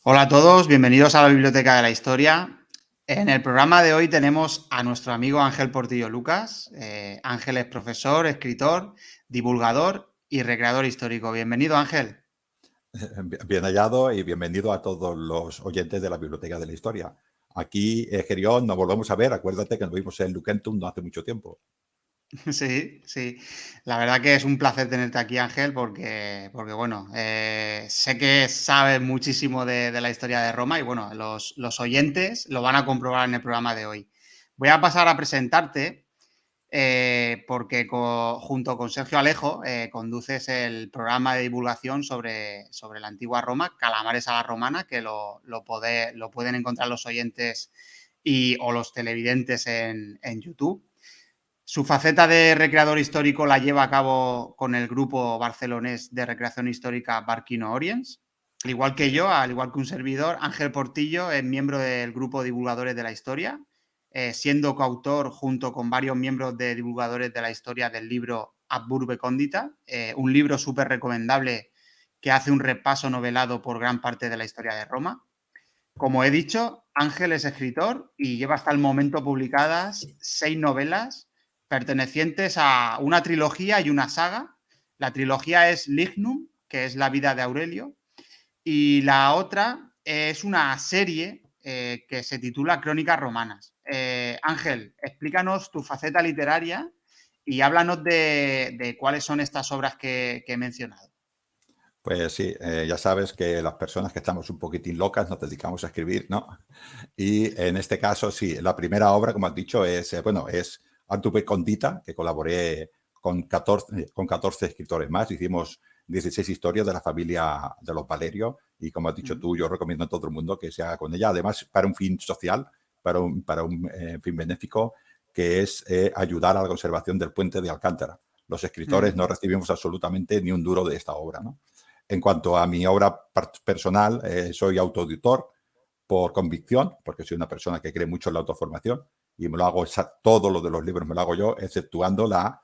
Hola a todos, bienvenidos a la Biblioteca de la Historia. En el programa de hoy tenemos a nuestro amigo Ángel Portillo Lucas. Ángel es profesor, escritor, divulgador y recreador histórico. Bienvenido, Ángel. Bien hallado y bienvenido a todos los oyentes de la Biblioteca de la Historia. Aquí, Gerión, nos volvemos a ver. Acuérdate que nos vimos en Lucentum no hace mucho tiempo. Sí, sí. La verdad que es un placer tenerte aquí, Ángel, porque bueno, sé que sabes muchísimo de la historia de Roma y bueno, los oyentes lo van a comprobar en el programa de hoy. Voy a pasar a presentarte. Porque junto con Sergio Alejo conduces el programa de divulgación sobre la antigua Roma, Calamares a la Romana, que lo pueden encontrar los oyentes o los televidentes en YouTube. Su faceta de recreador histórico la lleva a cabo con el grupo barcelonés de recreación histórica Barquino Oriens. Al igual que yo, al igual que un servidor, Ángel Portillo es miembro del grupo Divulgadores de la Historia, siendo coautor junto con varios miembros de Divulgadores de la Historia del libro Ad Urbe Condita, un libro súper recomendable que hace un repaso novelado por gran parte de la historia de Roma. Como he dicho, Ángel es escritor y lleva hasta el momento publicadas 6 novelas pertenecientes a una trilogía y una saga. La trilogía es Lignum, que es la vida de Aurelio, y la otra es una serie que se titula Crónicas Romanas. Ángel, explícanos tu faceta literaria y háblanos de cuáles son estas obras que he mencionado. Pues sí, ya sabes que las personas que estamos un poquitín locas nos dedicamos a escribir, ¿no? Y en este caso, sí, la primera obra, como has dicho, es Artube Condita, que colaboré con 14 escritores más. Hicimos 16 historias de la familia de los Valerio y, como has dicho tú, yo recomiendo a todo el mundo que se haga con ella. Además, para un fin social, para un fin benéfico, que es ayudar a la conservación del puente de Alcántara. Los escritores no recibimos absolutamente ni un duro de esta obra, ¿no? En cuanto a mi obra personal, soy autoeditor por convicción, porque soy una persona que cree mucho en la autoformación y me lo hago, todo lo de los libros me lo hago yo, exceptuando la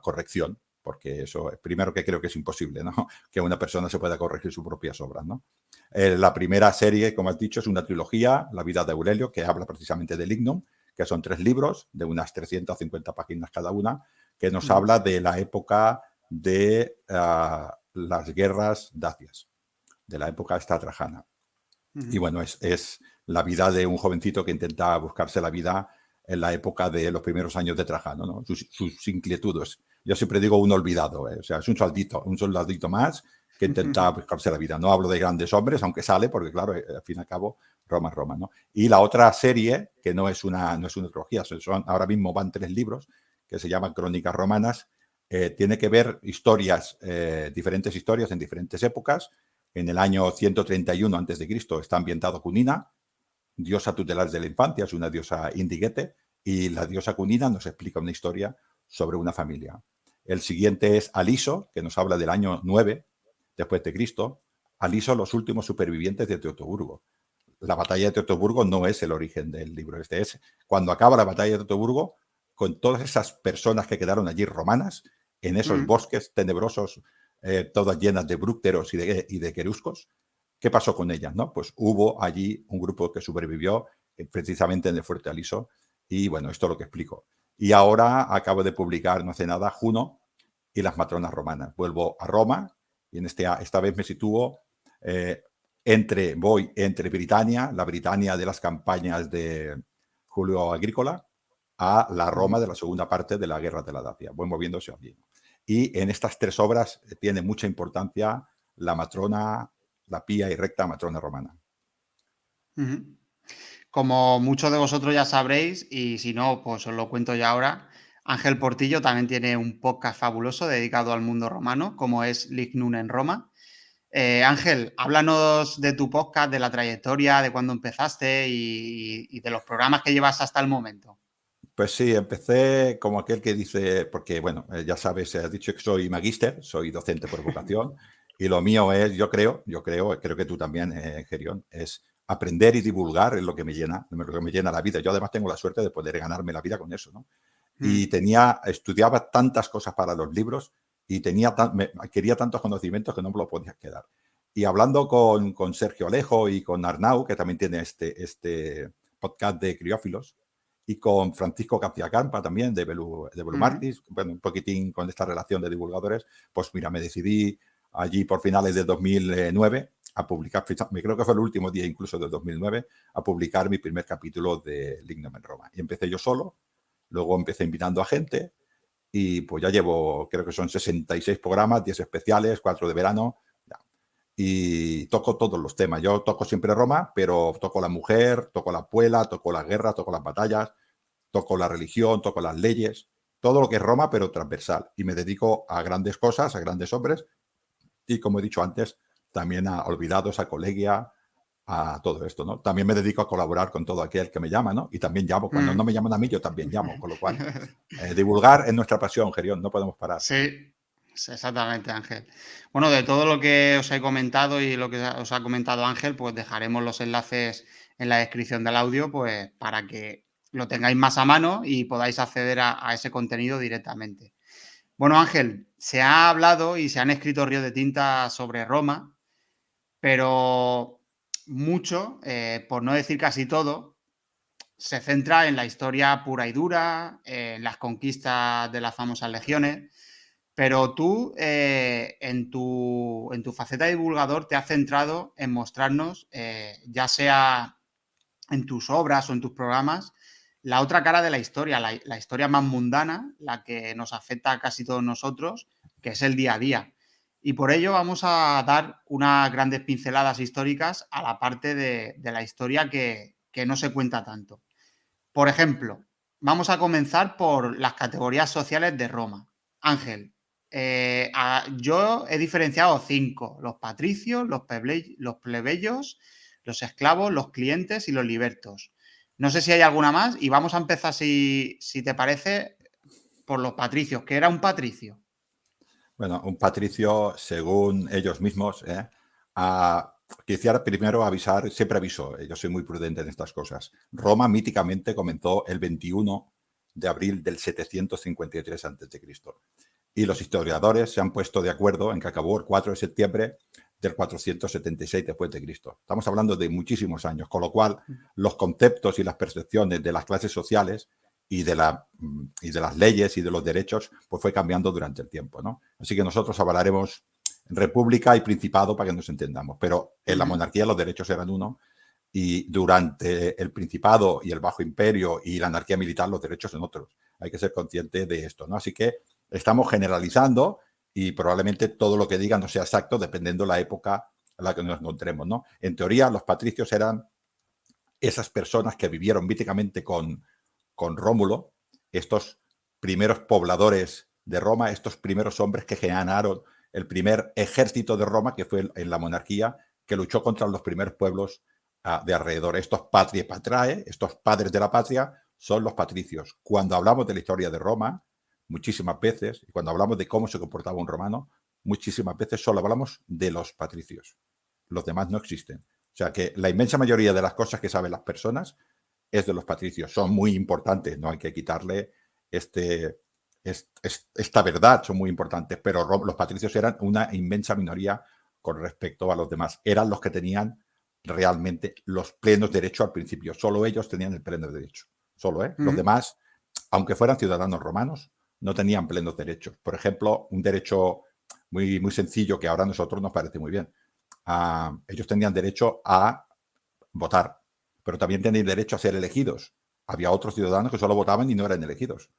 corrección, porque eso es primero que creo que es imposible, ¿no? Que una persona se pueda corregir sus propias obras, ¿no? La primera serie, como has dicho, es una trilogía, La vida de Aurelio, que habla precisamente del Lignum, que son 3 libros de unas 350 páginas cada una, que nos habla de la época de las guerras dacias, de la época esta trajana. Y bueno, es la vida de un jovencito que intenta buscarse la vida en la época de los primeros años de Trajano, ¿no? Sus inquietudes. Yo siempre digo un olvidado, o sea, es un soldadito más que intenta buscarse la vida. No hablo de grandes hombres, aunque sale, porque claro, al fin y al cabo, Roma es Roma, ¿no? Y la otra serie, que no es una trilogía, ahora mismo van 3 libros, que se llaman Crónicas Romanas, tiene que ver diferentes historias en diferentes épocas. En el año 131 a.C. está ambientado Cunina, diosa tutelar de la infancia, es una diosa indiguete, y la diosa Cunina nos explica una historia sobre una familia. El siguiente es Aliso, que nos habla del año 9 después de Cristo. Aliso, los últimos supervivientes de Teutoburgo. La batalla de Teutoburgo no es el origen del libro. Este es cuando acaba la batalla de Teutoburgo, con todas esas personas que quedaron allí romanas, en esos bosques tenebrosos, todas llenas de brúcteros y de queruscos. ¿Qué pasó con ellas? ¿No? Pues hubo allí un grupo que sobrevivió precisamente en el Fuerte Aliso. Y bueno, esto es lo que explico. Y ahora acabo de publicar, no hace nada, Juno y las matronas romanas. Vuelvo a Roma y esta vez me sitúo voy entre Britania, la Britania de las campañas de Julio Agrícola, a la Roma de la segunda parte de la Guerra de la Dacia. Voy moviéndose allí. Y en estas 3 obras tiene mucha importancia la matrona, la pía y recta matrona romana. Como muchos de vosotros ya sabréis, y si no, pues os lo cuento ya ahora, Ángel Portillo también tiene un podcast fabuloso dedicado al mundo romano, como es Lignum en Roma. Ángel, háblanos de tu podcast, de la trayectoria, de cuándo empezaste y de los programas que llevas hasta el momento. Pues sí, empecé como aquel que dice, porque bueno, ya sabes, has dicho que soy magíster, soy docente por vocación, y lo mío es, creo que tú también, Gerión, es aprender y divulgar, es lo que me llena la vida. Yo además tengo la suerte de poder ganarme la vida con eso, ¿no? Y estudiaba tantas cosas para los libros y quería tantos conocimientos que no me lo podía quedar. Y hablando con Sergio Alejo y con Arnau, que también tiene este podcast de criófilos, y con Francisco Campa también de Belumartis, bueno, un poquitín con esta relación de divulgadores, pues mira, me decidí allí por finales de 2009 a publicar, creo que fue el último día incluso de 2009, a publicar mi primer capítulo de Lignum en Roma. Y empecé yo solo, luego empecé invitando a gente y pues ya llevo, creo que son 66 programas, 10 especiales, 4 de verano, y toco todos los temas. Yo toco siempre Roma, pero toco la mujer, toco la puela, toco las guerras, toco las batallas, toco la religión, toco las leyes, todo lo que es Roma, pero transversal. Y me dedico a grandes cosas, a grandes hombres, y como he dicho antes, también a olvidados, a colegia, a todo esto, ¿no? También me dedico a colaborar con todo aquel que me llama, ¿no? Y también llamo. Cuando no me llaman a mí, yo también llamo. Con lo cual, divulgar es nuestra pasión, Gerión, no podemos parar. Sí, exactamente, Ángel. Bueno, de todo lo que os he comentado y lo que os ha comentado Ángel, pues dejaremos los enlaces en la descripción del audio, pues para que lo tengáis más a mano y podáis acceder a ese contenido directamente. Bueno, Ángel, se ha hablado y se han escrito ríos de tinta sobre Roma, pero mucho, por no decir casi todo, se centra en la historia pura y dura, en las conquistas de las famosas legiones. Pero tú, en tu faceta de divulgador, te has centrado en mostrarnos, ya sea en tus obras o en tus programas, la otra cara de la historia, la historia más mundana, la que nos afecta a casi todos nosotros, que es el día a día. Y por ello vamos a dar unas grandes pinceladas históricas a la parte de la historia que no se cuenta tanto. Por ejemplo, vamos a comenzar por las categorías sociales de Roma. Ángel, yo he diferenciado 5: los patricios, los plebeyos, los esclavos, los clientes y los libertos. No sé si hay alguna más y vamos a empezar, si te parece, por los patricios. ¿Qué era un patricio? Bueno, un patricio, según ellos mismos, quisiera primero avisar, siempre aviso, yo soy muy prudente en estas cosas. Roma míticamente comenzó el 21 de abril del 753 a.C. Y los historiadores se han puesto de acuerdo en que acabó el 4 de septiembre del 476 después de Cristo. Estamos hablando de muchísimos años, con lo cual los conceptos y las percepciones de las clases sociales y de las leyes y de los derechos pues fue cambiando durante el tiempo, ¿no? Así que nosotros hablaremos república y principado para que nos entendamos, pero en la monarquía los derechos eran uno y durante el principado y el bajo imperio y la anarquía militar los derechos en otros. Hay que ser consciente de esto, ¿no? Así que estamos generalizando y probablemente todo lo que diga no sea exacto dependiendo de la época en la que nos encontremos, ¿no? En teoría, los patricios eran esas personas que vivieron míticamente con Rómulo, estos primeros pobladores de Roma, estos primeros hombres que generaron el primer ejército de Roma, que fue en la monarquía, que luchó contra los primeros pueblos de alrededor. Estos patriae patrae, estos padres de la patria, son los patricios. Cuando hablamos de la historia de Roma, muchísimas veces, y cuando hablamos de cómo se comportaba un romano, muchísimas veces solo hablamos de los patricios. Los demás no existen. O sea que la inmensa mayoría de las cosas que saben las personas es de los patricios. Son muy importantes, no hay que quitarle esta verdad, son muy importantes, pero los patricios eran una inmensa minoría con respecto a los demás. Eran los que tenían realmente los plenos derechos al principio. Solo ellos tenían el pleno derecho. Solo, ¿eh? Los demás, aunque fueran ciudadanos romanos, no tenían plenos derechos. Por ejemplo, un derecho muy, muy sencillo que ahora a nosotros nos parece muy bien. Ellos tenían derecho a votar, pero también tenían derecho a ser elegidos. Había otros ciudadanos que solo votaban y no eran elegidos.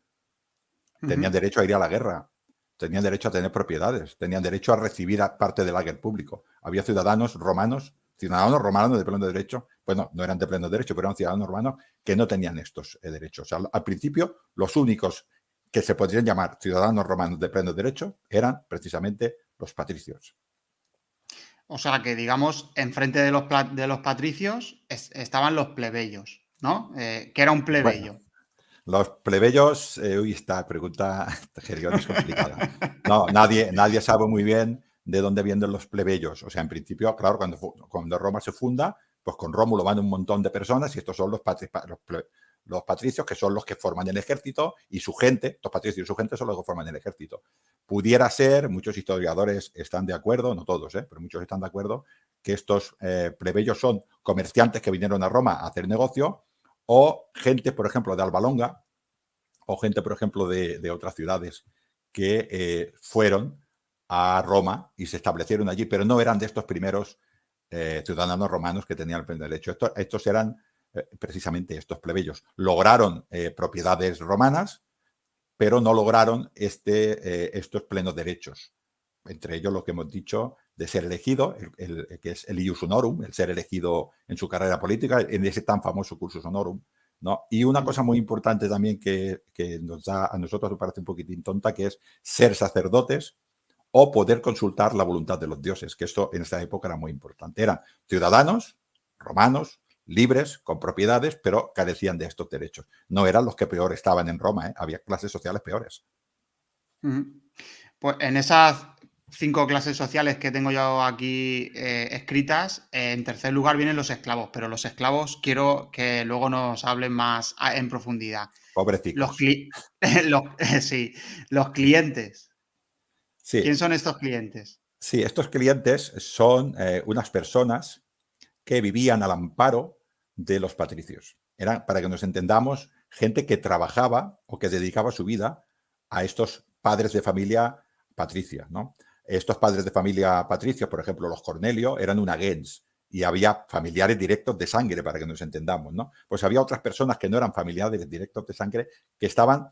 Tenían derecho a ir a la guerra, tenían derecho a tener propiedades, tenían derecho a recibir parte del hager público. Había ciudadanos romanos de pleno derecho, bueno, no eran de pleno derecho, pero eran ciudadanos romanos que no tenían estos derechos. O sea, al principio, los únicos que se podrían llamar ciudadanos romanos de pleno derecho eran precisamente los patricios. O sea que, digamos, enfrente de los patricios estaban los plebeyos, ¿no? ¿Qué era un Bueno, plebeyo? los plebeyos, esta pregunta, Gerión, es complicada. No, nadie sabe muy bien de dónde vienen los plebeyos. O sea, en principio, claro, cuando Roma se funda, pues con Rómulo van un montón de personas y estos son los patricios, que son los que forman el ejército, y su gente, los patricios y su gente son los que forman el ejército. Pudiera ser, muchos historiadores están de acuerdo, no todos, pero muchos están de acuerdo, que estos plebeyos son comerciantes que vinieron a Roma a hacer negocio, o gente, por ejemplo, de Albalonga, o gente, por ejemplo, de otras ciudades que fueron a Roma y se establecieron allí, pero no eran de estos primeros ciudadanos romanos que tenían el pleno derecho. Estos eran precisamente estos plebeyos. Lograron propiedades romanas, pero no lograron estos plenos derechos. Entre ellos lo que hemos dicho de ser elegido, que es el ius honorum, el ser elegido en su carrera política, en ese tan famoso cursus honorum, ¿no? Y una cosa muy importante también que nos da a nosotros, nos parece un poquitín tonta, que es ser sacerdotes o poder consultar la voluntad de los dioses, que esto en esta época era muy importante. Eran ciudadanos romanos, libres, con propiedades, pero carecían de estos derechos. No eran los que peor estaban en Roma, había clases sociales peores. Pues en esas 5 clases sociales que tengo yo aquí escritas, en tercer lugar vienen los esclavos, pero los esclavos quiero que luego nos hablen más en profundidad. Los, Pobrecicos. sí, los clientes. Sí, ¿Quién son estos clientes? sí, estos clientes son unas personas que vivían al amparo de los patricios. Eran, para que nos entendamos, gente que trabajaba o que dedicaba su vida a estos padres de familia patricia, ¿no? Estos padres de familia patricios, por ejemplo, los Cornelio, eran una gens y había familiares directos de sangre, para que nos entendamos, ¿no? Pues había otras personas que no eran familiares directos de sangre que estaban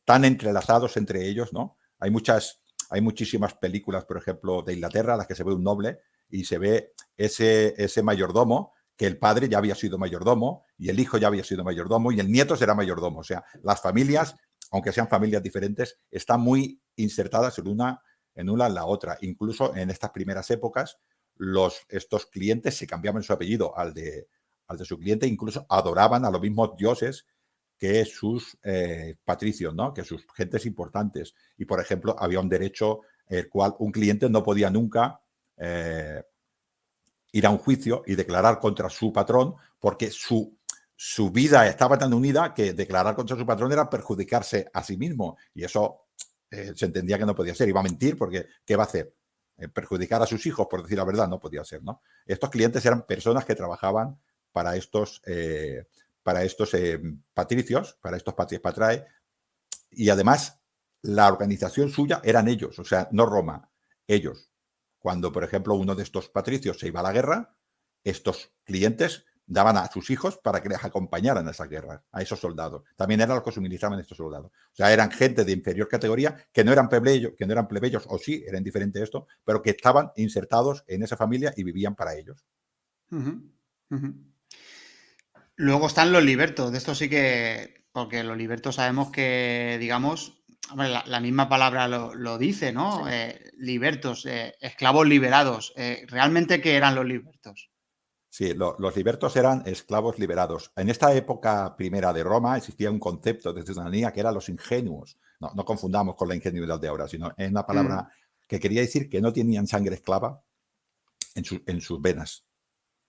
tan entrelazados entre ellos, ¿no? Hay muchísimas películas, por ejemplo, de Inglaterra, en las que se ve un noble y se ve ese mayordomo, que el padre ya había sido mayordomo y el hijo ya había sido mayordomo y el nieto será mayordomo. O sea, las familias, aunque sean familias diferentes, están muy insertadas en una en la otra. Incluso en estas primeras épocas, estos clientes se cambiaban su apellido al de su cliente, incluso adoraban a los mismos dioses que sus patricios, ¿no? Que sus gentes importantes. Y, por ejemplo, había un derecho el cual un cliente no podía nunca ir a un juicio y declarar contra su patrón, porque su vida estaba tan unida que declarar contra su patrón era perjudicarse a sí mismo. Y eso se entendía que no podía ser. Iba a mentir porque ¿qué va a hacer? Perjudicar a sus hijos, por decir la verdad, no podía ser, ¿no? Estos clientes eran personas que trabajaban para estos patricios, para estos patrias patrae, y además la organización suya eran ellos, o sea, no Roma, ellos. Cuando, por ejemplo, uno de estos patricios se iba a la guerra, estos clientes daban a sus hijos para que les acompañaran a esa guerra, a esos soldados. También eran los que suministraban a estos soldados. O sea, eran gente de inferior categoría que no eran plebeyos, o sí, era indiferente esto, pero que estaban insertados en esa familia y vivían para ellos. Uh-huh, uh-huh. Luego están los libertos. De esto sí que, porque los libertos sabemos que, digamos, hombre, la misma palabra lo dice, ¿no? Libertos, esclavos liberados. ¿Realmente qué eran los libertos? Sí, los libertos eran esclavos liberados. En esta época primera de Roma existía un concepto de ciudadanía que eran los ingenuos. No confundamos con la ingenuidad de ahora, sino es una palabra que quería decir que no tenían sangre esclava en sus venas,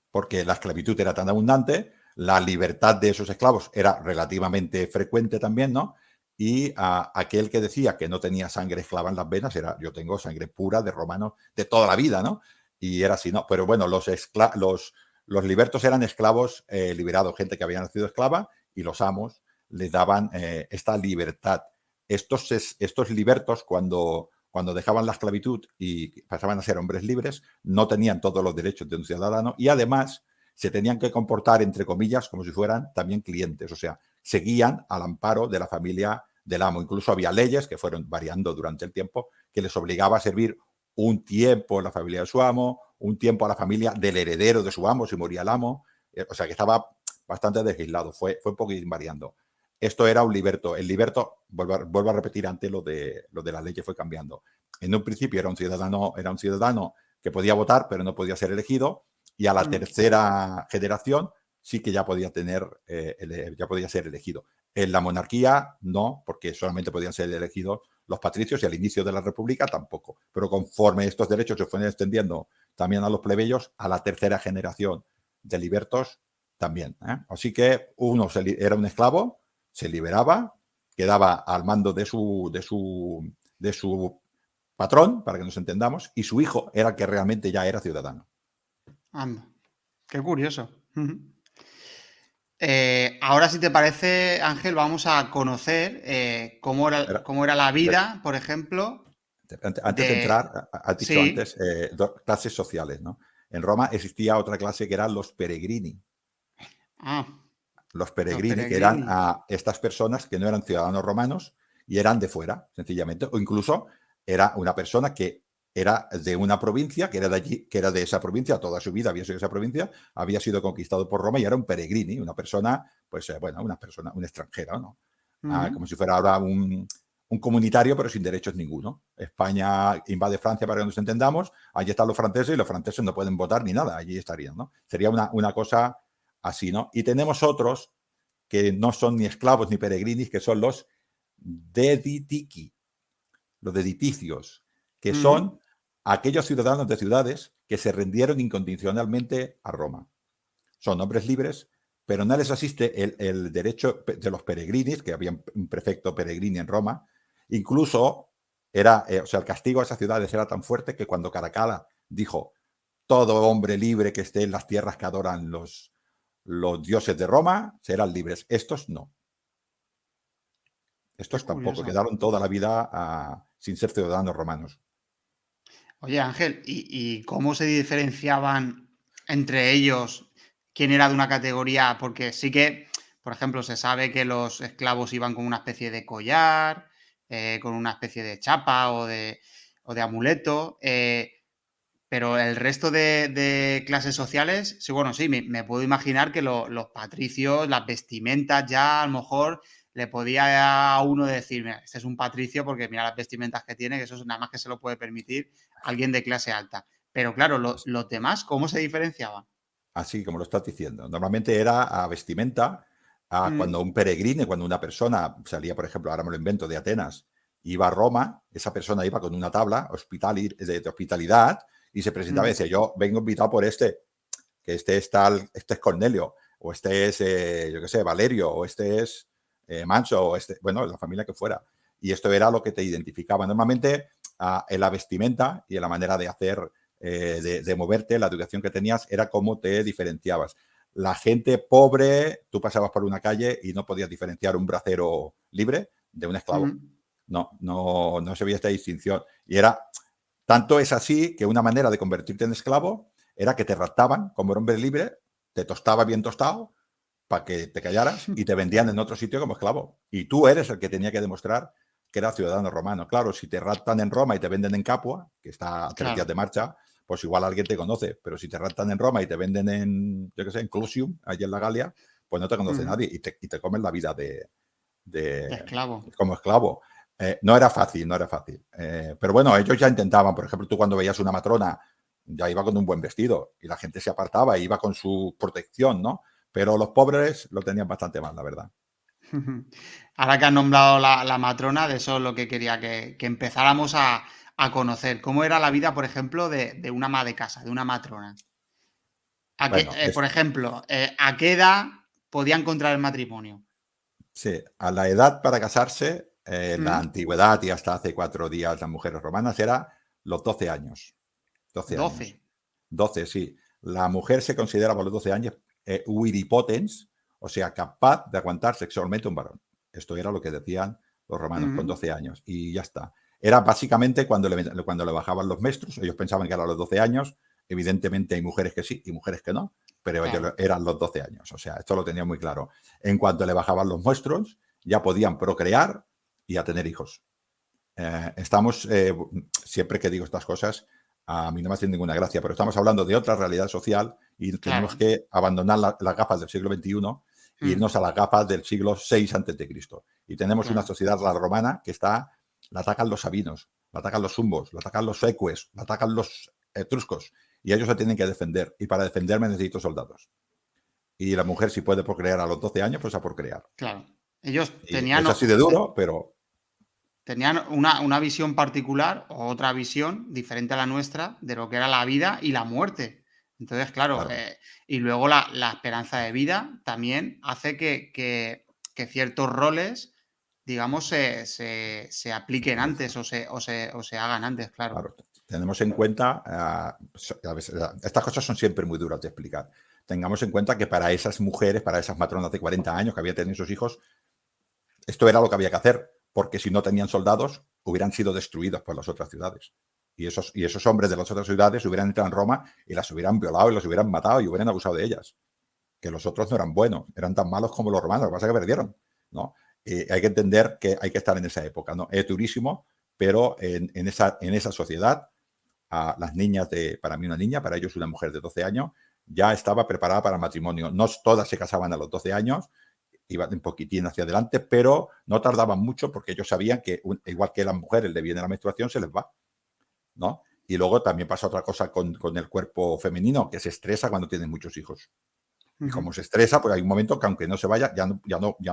porque la esclavitud era tan abundante, la libertad de esos esclavos era relativamente frecuente también, ¿no? Y aquel que decía que no tenía sangre esclava en las venas era, yo tengo sangre pura de romano de toda la vida, ¿no? Y era así, ¿no? Pero bueno, los libertos eran esclavos liberados, gente que había nacido esclava, y los amos les daban esta libertad. Estos libertos, cuando dejaban la esclavitud y pasaban a ser hombres libres, no tenían todos los derechos de un ciudadano y además se tenían que comportar, entre comillas, como si fueran también clientes. O sea, seguían al amparo de la familia del amo. Incluso había leyes que fueron variando durante el tiempo que les obligaba a servir un tiempo en la familia de su amo, un tiempo a la familia del heredero de su amo si moría el amo. O sea, que estaba bastante legislado. Fue un poco variando. Esto era un liberto. El liberto, vuelvo a repetir antes lo de la ley que fue cambiando. En un principio era un ciudadano que podía votar, pero no podía ser elegido. Y a la tercera generación sí que ya podía ser elegido. En la monarquía no, porque solamente podían ser elegidos los patricios y al inicio de la república tampoco. Pero conforme estos derechos se fueron extendiendo también a los plebeyos, a la tercera generación de libertos también. Así que uno era un esclavo, se liberaba, quedaba al mando de su patrón, para que nos entendamos, y su hijo era el que realmente ya era ciudadano. Anda, qué curioso. Ujú. Ahora, si te parece, Ángel, vamos a conocer Era- cómo era la de- vida, por ejemplo, Antes de de... entrar, has dicho Sí. antes clases sociales, ¿no? En Roma existía otra clase que eran los peregrini. Ah, Los los peregrini, que eran peregrini. a estas personas que no eran ciudadanos romanos y eran de fuera, sencillamente, o incluso era una persona que era de una provincia, que era de allí, que era de esa provincia, toda su vida había sido de esa provincia, había sido conquistado por Roma y era un peregrini, una persona, pues bueno, una persona, un extranjero, ¿no? Ujú. Como si fuera ahora un comunitario, pero sin derechos ninguno. España invade Francia, para que nos entendamos, allí están los franceses y los franceses no pueden votar ni nada, allí estarían, ¿no? Sería una cosa así, ¿no? Y tenemos otros que no son ni esclavos ni peregrinis, que son los deditici, los dediticios, que Ujú. son aquellos ciudadanos de ciudades que se rindieron incondicionalmente a Roma. Son hombres libres, pero no les asiste el derecho de los peregrinis, que había un prefecto peregrini en Roma. Incluso era, o sea, el castigo a esas ciudades era tan fuerte que cuando Caracalla dijo todo hombre libre que esté en las tierras que adoran los dioses de Roma serán libres. Estos no. Qué Estos tampoco. curioso. Quedaron toda la vida sin ser ciudadanos romanos. Oye, Ángel, ¿y cómo se diferenciaban entre ellos quién era de una categoría? Porque sí que, por ejemplo, se sabe que los esclavos iban con una especie de collar, con una especie de chapa o de amuleto, pero el resto de clases sociales, sí, bueno, sí, me puedo imaginar que los patricios, las vestimentas ya a lo mejor le podía a uno decir, mira, este es un patricio porque mira las vestimentas que tiene, que eso es nada más que se lo puede permitir alguien de clase alta. Pero claro, los demás, ¿cómo se diferenciaban? Así como lo estás diciendo. Normalmente era a vestimenta, cuando Mm, un peregrino, cuando una persona salía, por ejemplo, ahora me lo invento, de Atenas, iba a Roma, esa persona iba con una tabla de hospitalidad y se presentaba y mm, decía, yo vengo invitado por que este es tal, este es Cornelio, o este es, yo qué sé, Valerio, o este es Manso, o este, bueno, la familia que fuera. Y esto era lo que te identificaba. Normalmente en la vestimenta y en la manera de hacer, de moverte, la educación que tenías, era cómo te diferenciabas. La gente pobre, tú pasabas por una calle y no podías diferenciar un bracero libre de un esclavo. mm, No se veía esta distinción. Y era, tanto es así que una manera de convertirte en esclavo era que te raptaban como hombre libre, te tostaba bien tostado para que te callaras y te vendían en otro sitio como esclavo. Y tú eres el que tenía que demostrar que era ciudadano romano. Claro, si te raptan en Roma y te venden en Capua, que está a 3 días claro. de marcha, pues igual alguien te conoce. Pero si te raptan en Roma y te venden en, yo qué sé, en Clusium, allí en la Galia, pues no te conoce Mm, nadie y te comen la vida de de, esclavo. como esclavo. No era fácil, no era fácil. Pero bueno, ellos ya intentaban. Por ejemplo, tú cuando veías una matrona, ya iba con un buen vestido y la gente se apartaba e iba con su protección, ¿no? Pero los pobres lo tenían bastante mal, la verdad. Ahora que has nombrado la matrona, de eso es lo que quería que empezáramos a conocer. ¿Cómo era la vida, por ejemplo, de una ama de casa, de una matrona? Bueno, Por ejemplo, ¿a qué edad podía encontrar el matrimonio? sí, a la edad para casarse, en la ¿Mm? antigüedad y hasta hace 4 días las mujeres romanas era los 12 años. 12 años. 12. 12, sí. La mujer se considera por los 12 años viripotens, o sea, capaz de aguantar sexualmente un varón. Esto era lo que decían los romanos con Ujú, 12 años y ya está. Era básicamente cuando le bajaban los menstruos, ellos pensaban que eran los 12 años, evidentemente hay mujeres que sí y mujeres que no, pero ellos claro. eran los 12 años, o sea, esto lo tenían muy claro. En cuanto le bajaban los menstruos, ya podían procrear y a tener hijos. Estamos, siempre que digo estas cosas, a mí no me hace ninguna gracia, pero estamos hablando de otra realidad social y tenemos Claro. que abandonar las gafas del siglo XXI e irnos a Mm, las gafas del siglo VI antes de Cristo. Y tenemos una claro. sociedad, la romana, que está, la atacan los sabinos, la atacan los zumbos, la atacan los eques, la atacan los etruscos, y ellos se tienen que defender. Y para defenderme necesito soldados. Y la mujer, si puede procrear a los 12 años, pues a procrear. Claro. Ellos Y tenían, es así de duro, pero tenían una visión particular o otra visión diferente a la nuestra de lo que era la vida y la muerte. Entonces, claro, claro, y luego la esperanza de vida también hace que ciertos roles, digamos, se se apliquen antes produzca. o se hagan antes, claro. Claro, tenemos en cuenta, a veces, estas cosas son siempre muy duras de explicar. Tengamos en cuenta que para esas mujeres, para esas matronas de 40 años que habían tenido sus hijos, esto era lo que había que hacer, porque si no tenían soldados, hubieran sido destruidos por las otras ciudades. Y esos hombres de las otras ciudades hubieran entrado en Roma y las hubieran violado y las hubieran matado y hubieran abusado de ellas. Que los otros no eran buenos, eran tan malos como los romanos, lo que pasa es que perdieron, ¿no? Hay que entender que hay que estar en esa época, ¿no? Es durísimo, pero en esa sociedad, a las niñas para mí una niña, para ellos una mujer de 12 años, ya estaba preparada para el matrimonio. No todas se casaban a los 12 años, iban un poquitín hacia adelante, pero no tardaban mucho porque ellos sabían que, igual que las mujeres le viene la menstruación, se les va, ¿no? Y luego también pasa otra cosa con el cuerpo femenino, que se estresa cuando tienen muchos hijos. Y Ujú. como se estresa, pues hay un momento que aunque no se vaya, ya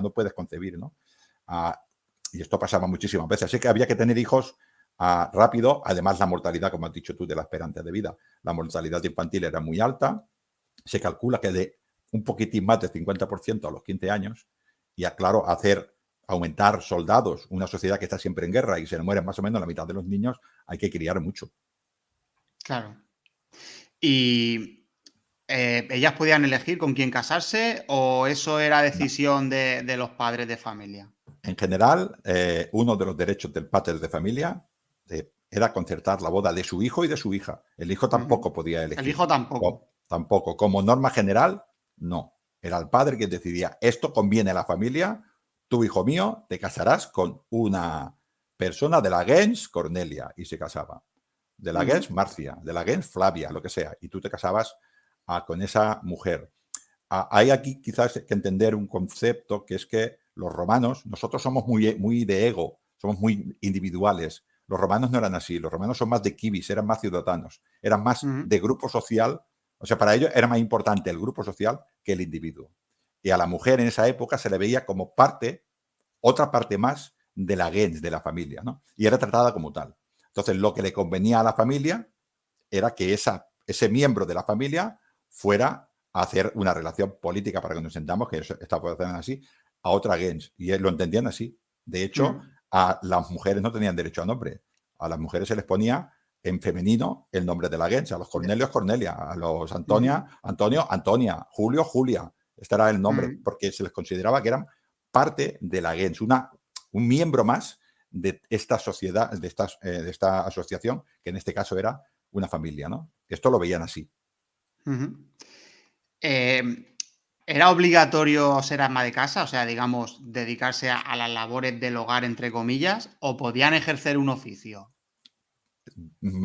no puedes concebir, ¿no? Ah, y esto pasaba muchísimas veces. Así que había que tener hijos rápido. Además, la mortalidad, como has dicho tú, de la esperanza de vida. La mortalidad infantil era muy alta. Se calcula que de un poquitín más del 50% a los 15 años. Y claro, hacer aumentar soldados, una sociedad que está siempre en guerra y se le mueren más o menos la mitad de los niños, hay que criar mucho. Claro. Y, ¿ellas podían elegir con quién casarse o eso era No. decisión de los padres de familia? En general, uno de los derechos del pater de familia era concertar la boda de su hijo y de su hija. El hijo Ujú. tampoco podía El elegir. hijo tampoco. Tampoco. Como norma general, no. Era el padre quien decidía, esto conviene a la familia, tu hijo mío, te casarás con una persona de la gens Cornelia, y se casaba. De la Ujú, gens Marcia, de la gens Flavia, lo que sea, y tú te casabas con esa mujer. Hay aquí quizás que entender un concepto que es que los romanos, nosotros somos muy de ego, somos muy individuales. Los romanos no eran así, los romanos son más de civis, eran más ciudadanos, eran más ujú, de grupo social. O sea, para ellos era más importante el grupo social que el individuo. Y a la mujer en esa época se le veía como otra parte más de la gens, de la familia, ¿no? Y era tratada como tal. Entonces, lo que le convenía a la familia era que ese miembro de la familia fuera a hacer una relación política, para que nos entendamos, que esta puede hacer así, a otra gens. Y lo entendían así. De hecho, ujú. a las mujeres no tenían derecho a nombre. A las mujeres se les ponía en femenino el nombre de la gens. A los Ya. Cornelios, Cornelia. A los Ujú, Antonia, Antonio, Antonia. Julio, Julia. Este era el nombre, ujú, porque se les consideraba que eran parte de la gens, un miembro más de esta sociedad, de esta asociación, que en este caso era una familia, ¿no? Esto lo veían así. ujú. Em, ¿Era obligatorio ser ama de casa? O sea, digamos, dedicarse a las labores del hogar, entre comillas, o podían ejercer un oficio.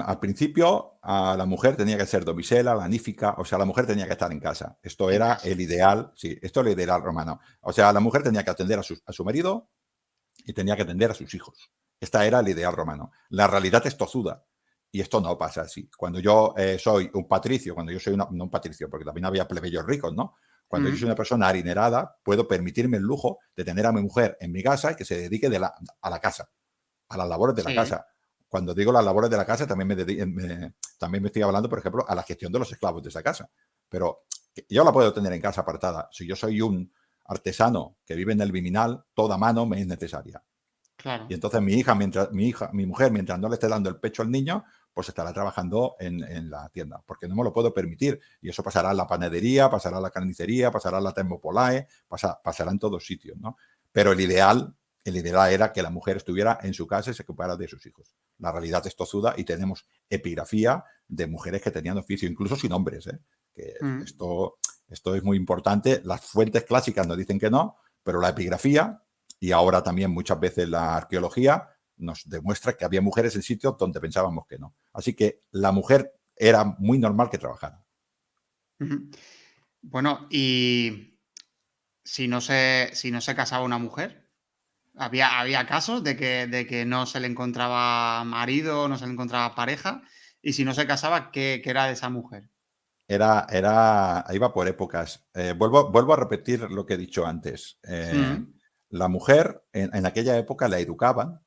Al principio, a la mujer tenía que ser domisela, la nífica, o sea, la mujer tenía que estar en casa. Esto En era casa. el ideal, sí, esto era el ideal romano. O sea, la mujer tenía que atender a su marido y tenía que atender a sus hijos. Esta era el ideal romano. La realidad es tozuda. Y esto no pasa así. Cuando yo soy un patricio, cuando yo soy no un patricio, porque también había plebeyos ricos, ¿no? Cuando yo Ujú. soy una persona adinerada, puedo permitirme el lujo de tener a mi mujer en mi casa y que se dedique a la casa, a las labores de la Sí. casa. Cuando digo las labores de la casa, también me estoy hablando, por ejemplo, a la gestión de los esclavos de esa casa. Pero yo la puedo tener en casa apartada. Si yo soy un artesano que vive en el Viminal, toda mano me es necesaria. Claro. Y entonces mi mujer, mientras no le esté dando el pecho al niño, pues estará trabajando en la tienda, porque no me lo puedo permitir. Y eso pasará en la panadería, pasará en la carnicería, pasará en la Termopolae, pasará en todos sitios, ¿no? Pero el ideal era que la mujer estuviera en su casa y se ocupara de sus hijos. La realidad es tozuda y tenemos epigrafía de mujeres que tenían oficio, incluso sin hombres, ¿eh? Que Ujú, esto es muy importante. Las fuentes clásicas nos dicen que no, pero la epigrafía y ahora también muchas veces la arqueología nos demuestra que había mujeres en sitios donde pensábamos que no. Así que la mujer era muy normal que trabajara. ujú. Bueno, y si no se casaba una mujer, había casos de que no se le encontraba marido, no se le encontraba pareja, y si no se casaba, ¿qué era de esa mujer? Iba por épocas. Vuelvo a repetir lo que he dicho antes. Ujú, La mujer en aquella época la educaban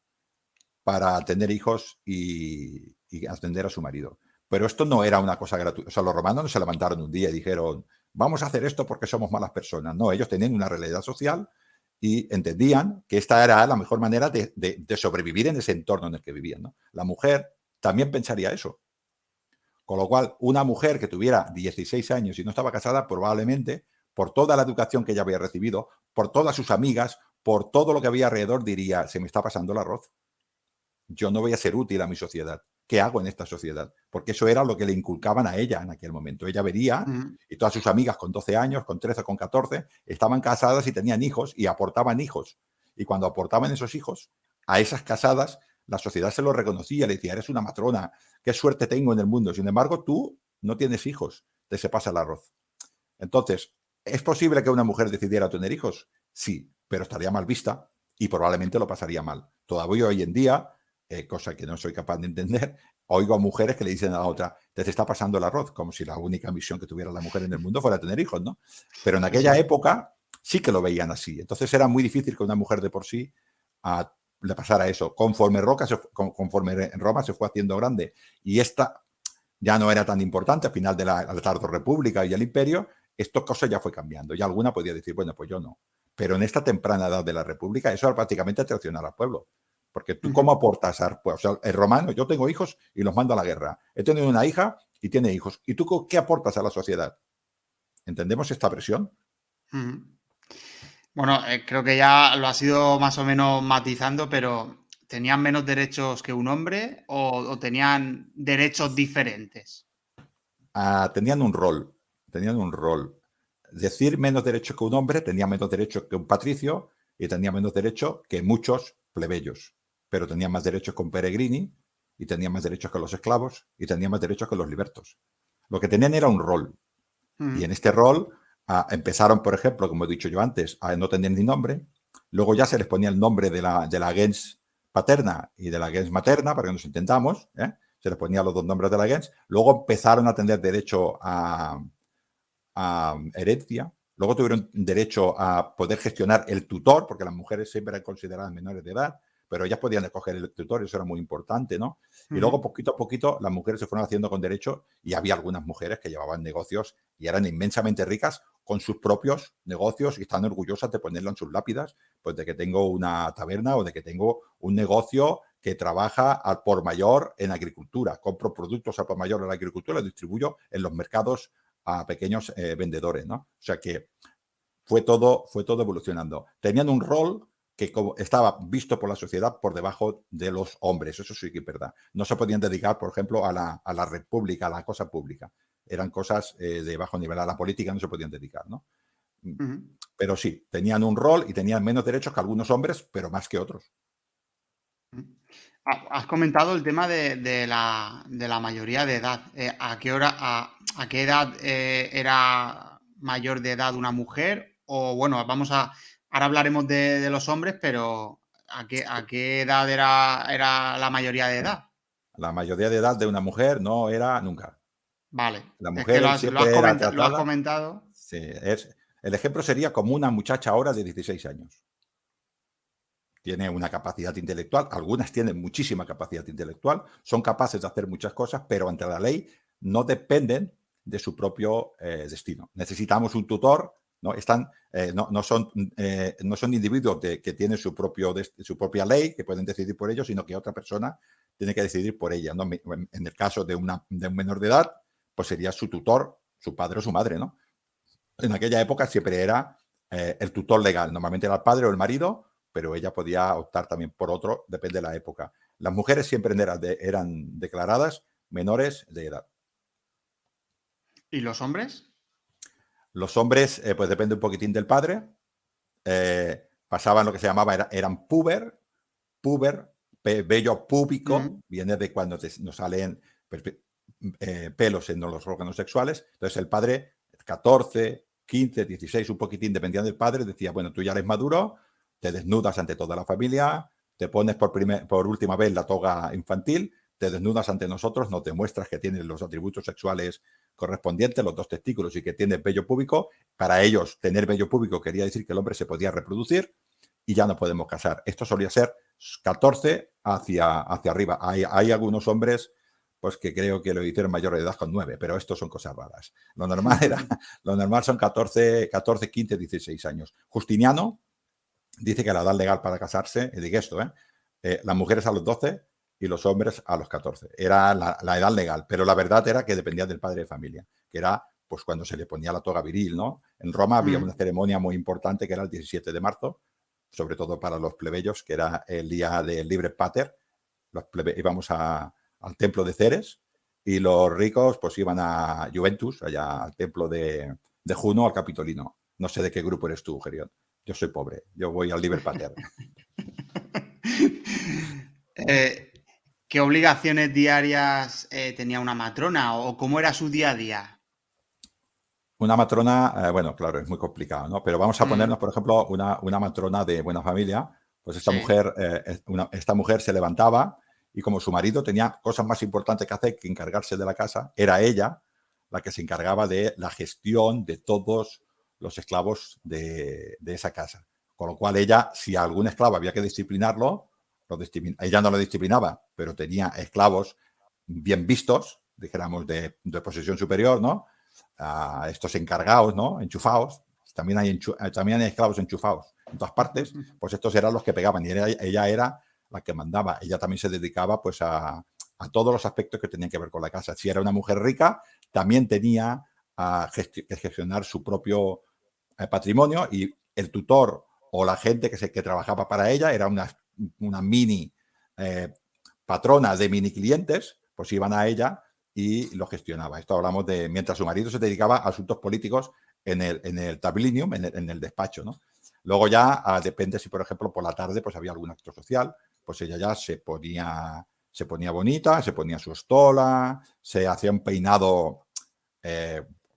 para tener hijos y atender a su marido. Pero esto no era una cosa gratuita. O sea, los romanos no se levantaron un día y dijeron, vamos a hacer esto porque somos malas personas. No, ellos tenían una realidad social y entendían que esta era la mejor manera de sobrevivir en ese entorno en el que vivían, ¿no? La mujer también pensaría eso. Con lo cual, una mujer que tuviera 16 años y no estaba casada, probablemente, por toda la educación que ella había recibido, por todas sus amigas, por todo lo que había alrededor, diría, se me está pasando el arroz. Yo no voy a ser útil a mi sociedad. ¿Qué hago en esta sociedad? Porque eso era lo que le inculcaban a ella en aquel momento. Ella vería, Ujú. y todas sus amigas con 12 años, con 13, con 14, estaban casadas y tenían hijos y aportaban hijos. Y cuando aportaban esos hijos, a esas casadas, la sociedad se lo reconocía, le decía, eres una matrona, qué suerte tengo en el mundo. Sin embargo, tú no tienes hijos, te se pasa el arroz. Entonces, ¿es posible que una mujer decidiera tener hijos? Sí, pero estaría mal vista y probablemente lo pasaría mal. Todavía hoy en día, cosa que no soy capaz de entender, oigo a mujeres que le dicen a la otra, te está pasando el arroz, como si la única misión que tuviera la mujer en el mundo fuera tener hijos, ¿no? Pero en aquella Sí. época sí que lo veían así. Entonces era muy difícil que una mujer de por sí le pasara eso. Conforme Roma se fue haciendo grande y esta ya no era tan importante al final de la tardorrepública y el imperio, esto cosa ya fue cambiando. Ya alguna podía decir, bueno, pues yo no. Pero en esta temprana edad de la república, eso era prácticamente traicionar al pueblo. Porque tú, ¿cómo Ujú. aportas al pueblo? O sea, el romano, yo tengo hijos y los mando a la guerra. He tenido una hija y tiene hijos. ¿Y tú qué aportas a la sociedad? ¿Entendemos esta presión? Ujú. Bueno, creo que ya lo has ido más o menos matizando, pero ¿tenían menos derechos que un hombre o tenían derechos diferentes? Tenían un rol. Tenían un rol. Decir menos derechos que un hombre tenía menos derechos que un patricio y tenía menos derechos que muchos plebeyos. Pero tenía más derechos que un peregrini y tenía más derechos que los esclavos y tenía más derechos que los libertos. Lo que tenían era un rol. Y Ujú. en este rol empezaron, por ejemplo, como he dicho yo antes, a no tener ni nombre. Luego ya se les ponía el nombre de la gens paterna y de la gens materna, para que nos entendamos. Se les ponía los dos nombres de la gens. Luego empezaron a tener derecho a herencia. Luego tuvieron derecho a poder gestionar el tutor, porque las mujeres siempre eran consideradas menores de edad, pero ellas podían escoger el tutor, eso era muy importante, ¿no? Y Ujú. luego, poquito a poquito, las mujeres se fueron haciendo con derecho y había algunas mujeres que llevaban negocios y eran inmensamente ricas con sus propios negocios y están orgullosas de ponerlo en sus lápidas, pues de que tengo una taberna o de que tengo un negocio que trabaja al por mayor en agricultura. Compro productos al por mayor en la agricultura, los distribuyo en los mercados a pequeños vendedores, ¿no? O sea que fue todo evolucionando. Tenían un rol que estaba visto por la sociedad por debajo de los hombres, eso sí que es verdad. No se podían dedicar, por ejemplo, a la república, a la cosa pública. Eran cosas de bajo nivel, a la política no se podían dedicar, ¿no? Ujú. Pero sí, tenían un rol y tenían menos derechos que algunos hombres, pero más que otros. Has comentado el tema de la mayoría de edad. ¿A qué edad era mayor de edad una mujer? O bueno, ahora hablaremos de los hombres, pero ¿a qué edad era la mayoría de edad? La mayoría de edad de una mujer no era nunca. Vale, La es que mujer lo él has, lo has siempre era comenta- lo has tratada. comentado. Sí, el ejemplo sería como una muchacha ahora de 16 años. Tiene una capacidad intelectual, algunas tienen muchísima capacidad intelectual, son capaces de hacer muchas cosas, pero ante la ley no dependen de su propio destino. Necesitamos un tutor, ¿no? No son individuos que tienen su propia ley, que pueden decidir por ellos, sino que otra persona tiene que decidir por ella, ¿no? En el caso de un menor de edad, pues sería su tutor, su padre o su madre, ¿no? En aquella época siempre era el tutor legal. Normalmente era el padre o el marido, pero ella podía optar también por otro, depende de la época. Las mujeres siempre eran declaradas menores de edad. ¿Y los hombres? Los hombres, pues depende un poquitín del padre. Pasaban lo que se llamaba, eran puber, vello púbico, Ujú. viene de cuando nos salen pelos en los órganos sexuales. Entonces el padre, 14, 15, 16, un poquitín, dependiendo del padre, decía, bueno, tú ya eres maduro, te desnudas ante toda la familia, te pones por última vez la toga infantil, te desnudas ante nosotros, no te muestras que tienes los atributos sexuales correspondientes, los dos testículos y que tienes vello púbico. Para ellos, tener vello púbico quería decir que el hombre se podía reproducir y ya no podemos casar. Esto solía ser 14 hacia arriba. Hay algunos hombres pues que creo que lo hicieron mayor de edad con 9, pero estos son cosas raras. Lo normal lo normal son 14, 15, 16 años. Justiniano dice que la edad legal para casarse, y digo esto, las mujeres a los 12 y los hombres a los 14. Era la edad legal, pero la verdad era que dependía del padre de familia, que era pues cuando se le ponía la toga viril, ¿no? En Roma había una ceremonia muy importante que era el 17 de marzo, sobre todo para los plebeyos, que era el día del libre pater. Los íbamos al templo de Ceres y los ricos pues iban a Juventus, allá al templo de Juno, al Capitolino. No sé de qué grupo eres tú, Gerión. Yo soy pobre, yo voy al libre pater. ¿Qué obligaciones diarias tenía una matrona o cómo era su día a día? Una matrona, bueno, claro, es muy complicado, ¿no? Pero vamos a ponernos, por ejemplo, una matrona de buena familia. Pues esta, Sí. esta mujer se levantaba y como su marido tenía cosas más importantes que hacer que encargarse de la casa, era ella la que se encargaba de la gestión de todos los esclavos de esa casa. Con lo cual ella, si a algún esclavo había que disciplinarlo, ella no lo disciplinaba, pero tenía esclavos bien vistos, dijéramos, de posesión superior, ¿no? A estos encargados, ¿no? Enchufados. También hay esclavos enchufados en todas partes. Pues estos eran los que pegaban y ella era la que mandaba. Ella también se dedicaba pues a todos los aspectos que tenían que ver con la casa. Si era una mujer rica, también tenía que gestionar su propio patrimonio y el tutor o la gente que trabajaba para ella era una mini patrona de mini clientes, pues iban a ella y lo gestionaba. Esto hablamos de mientras su marido se dedicaba a asuntos políticos en el tablinium, en el despacho, ¿no? Luego ya depende si, por ejemplo, por la tarde pues había algún acto social, pues ella ya se ponía bonita, se ponía su estola, se hacía un peinado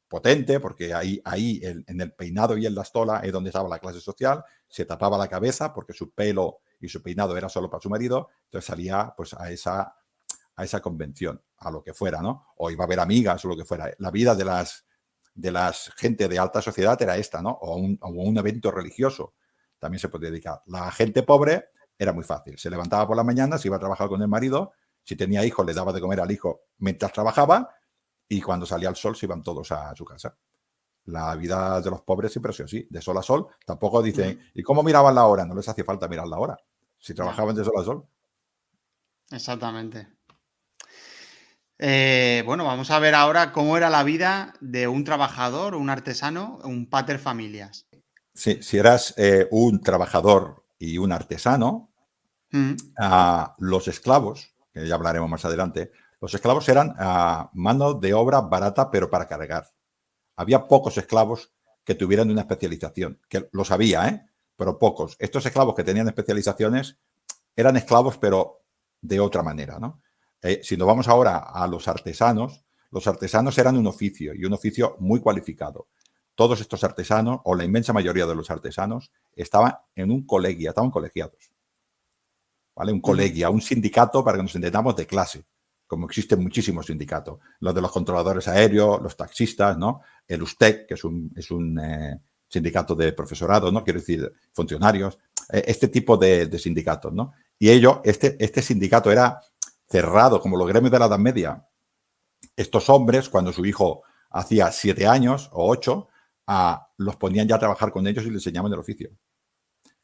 potente, porque ahí en el peinado y en la estola es donde estaba la clase social, se tapaba la cabeza porque su pelo y su peinado era solo para su marido, entonces salía pues a esa convención, a lo que fuera, ¿no? O iba a ver amigas o lo que fuera. La vida de las gente de alta sociedad era esta, ¿no? O un evento religioso también se podía dedicar. La gente pobre era muy fácil. Se levantaba por la mañana, se iba a trabajar con el marido, si tenía hijos le daba de comer al hijo mientras trabajaba y cuando salía el sol se iban todos a su casa. La vida de los pobres siempre ha sido así, de sol a sol. Tampoco dicen, ¿y cómo miraban la hora? No les hacía falta mirar la hora. Si trabajaban de sol a sol. Exactamente. Bueno, vamos a ver ahora cómo era la vida de un trabajador, un artesano, un pater familias. Sí, si eras un trabajador y un artesano, los esclavos, que ya hablaremos más adelante, los esclavos eran mano de obra barata, pero para cargar. Había pocos esclavos que tuvieran una especialización, que los había, pero pocos. Estos esclavos que tenían especializaciones eran esclavos, pero de otra manera, ¿no? Si nos vamos ahora a los artesanos eran un oficio y un oficio muy cualificado. Todos estos artesanos, o la inmensa mayoría de los artesanos, estaban en un colegio, estaban colegiados. ¿Vale? Un colegio, un sindicato, para que nos entendamos, de clase, como existen muchísimos sindicatos. Los de los controladores aéreos, los taxistas, ¿no? El USTEC, que es un sindicato de profesorado, ¿no? Quiero decir, funcionarios, este tipo de sindicatos, ¿no? Y este sindicato era cerrado, como los gremios de la Edad Media. Estos hombres, cuando su hijo hacía 7 años o 8, los ponían ya a trabajar con ellos y les enseñaban el oficio.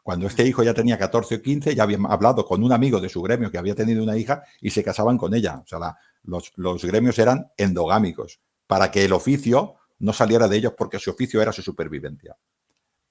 Cuando este hijo ya tenía 14 o 15, ya habían hablado con un amigo de su gremio que había tenido una hija y se casaban con ella. O sea, los gremios eran endogámicos para que el oficio no saliera de ellos porque su oficio era su supervivencia.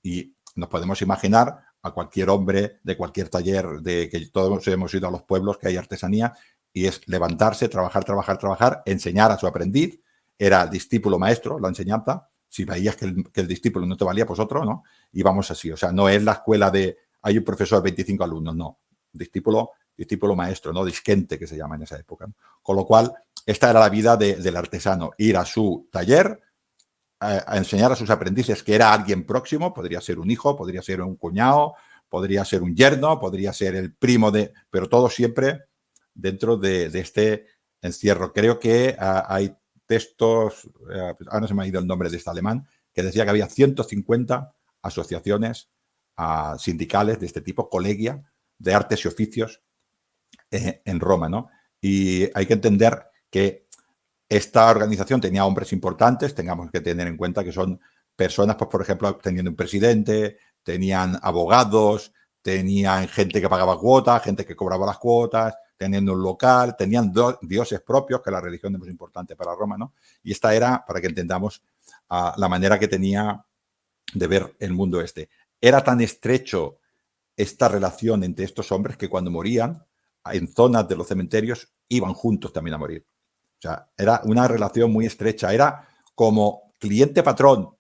Y nos podemos imaginar a cualquier hombre de cualquier taller, de que todos hemos ido a los pueblos que hay artesanía, y es levantarse, trabajar, enseñar a su aprendiz. Era discípulo maestro, la enseñanza. Si veías que el discípulo no te valía, pues otro, ¿no? Y vamos así. O sea, no es la escuela de hay un profesor de 25 alumnos, no. Discípulo maestro, ¿no? Disquente, que se llama en esa época, ¿no? Con lo cual, esta era la vida del artesano. Ir a su taller, a enseñar a sus aprendices que era alguien próximo, podría ser un hijo, podría ser un cuñado, podría ser un yerno, podría ser el primo pero todo siempre dentro de este encierro. Creo que hay textos, ahora se me ha ido el nombre de este alemán, que decía que había 150 asociaciones sindicales de este tipo, colegia de artes y oficios en Roma, ¿no? Y hay que entender que esta organización tenía hombres importantes, tengamos que tener en cuenta que son personas, pues, por ejemplo, teniendo un presidente, tenían abogados, tenían gente que pagaba cuotas, gente que cobraba las cuotas, teniendo un local, tenían dioses propios, que la religión es muy importante para Roma, ¿no? Y esta era, para que entendamos, la manera que tenía de ver el mundo este. Era tan estrecho esta relación entre estos hombres que cuando morían, en zonas de los cementerios, iban juntos también a morir. O sea, era una relación muy estrecha. Era como cliente-patrón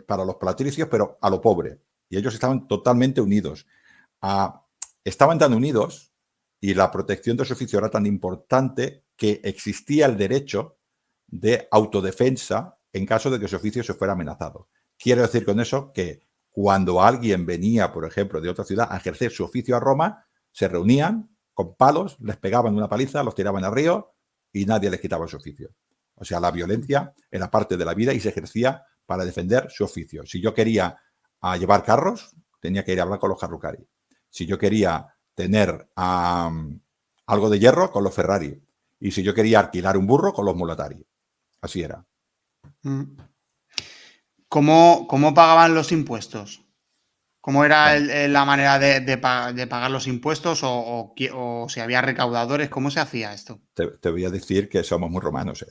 para los patricios, pero a lo pobre. Y ellos estaban totalmente unidos. Estaban tan unidos y la protección de su oficio era tan importante que existía el derecho de autodefensa en caso de que su oficio se fuera amenazado. Quiero decir con eso que cuando alguien venía, por ejemplo, de otra ciudad a ejercer su oficio a Roma, se reunían con palos, les pegaban una paliza, los tiraban al río y nadie les quitaba su oficio. O sea, la violencia era parte de la vida y se ejercía para defender su oficio. Si yo quería llevar carros, tenía que ir a hablar con los carrucari. Si yo quería tener algo de hierro, con los Ferrari. Y si yo quería alquilar un burro, con los mulatari. Así era. ¿Cómo pagaban los impuestos? ¿Cómo era Bueno, la manera de pagar los impuestos o si había recaudadores? ¿Cómo se hacía esto? te voy a decir que somos muy romanos.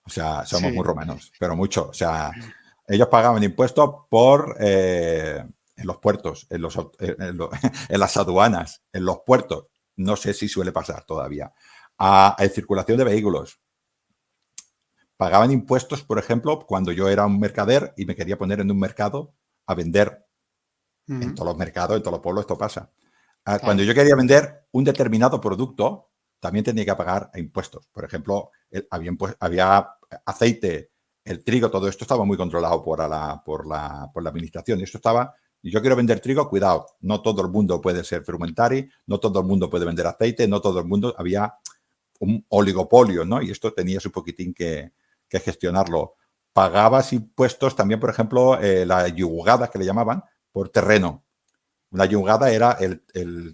O sea, somos muy Sí. romanos, pero mucho. O sea, ellos pagaban impuestos en los puertos, en las aduanas, en los puertos. No sé si suele pasar todavía. En circulación de vehículos. Pagaban impuestos, por ejemplo, cuando yo era un mercader y me quería poner en un mercado a vender. En todos los mercados, en todos los pueblos esto pasa. Cuando Claro. yo quería vender un determinado producto, también tenía que pagar impuestos. Por ejemplo, había aceite, el trigo, todo esto estaba muy controlado por la administración. Y esto estaba, y yo quiero vender trigo, cuidado, no todo el mundo puede ser frumentari, no todo el mundo puede vender aceite, no todo el mundo, había un oligopolio, ¿no? Y esto tenías un poquitín que gestionarlo. Pagabas impuestos también, por ejemplo, la yugada, que le llamaban, por terreno. Una yugada era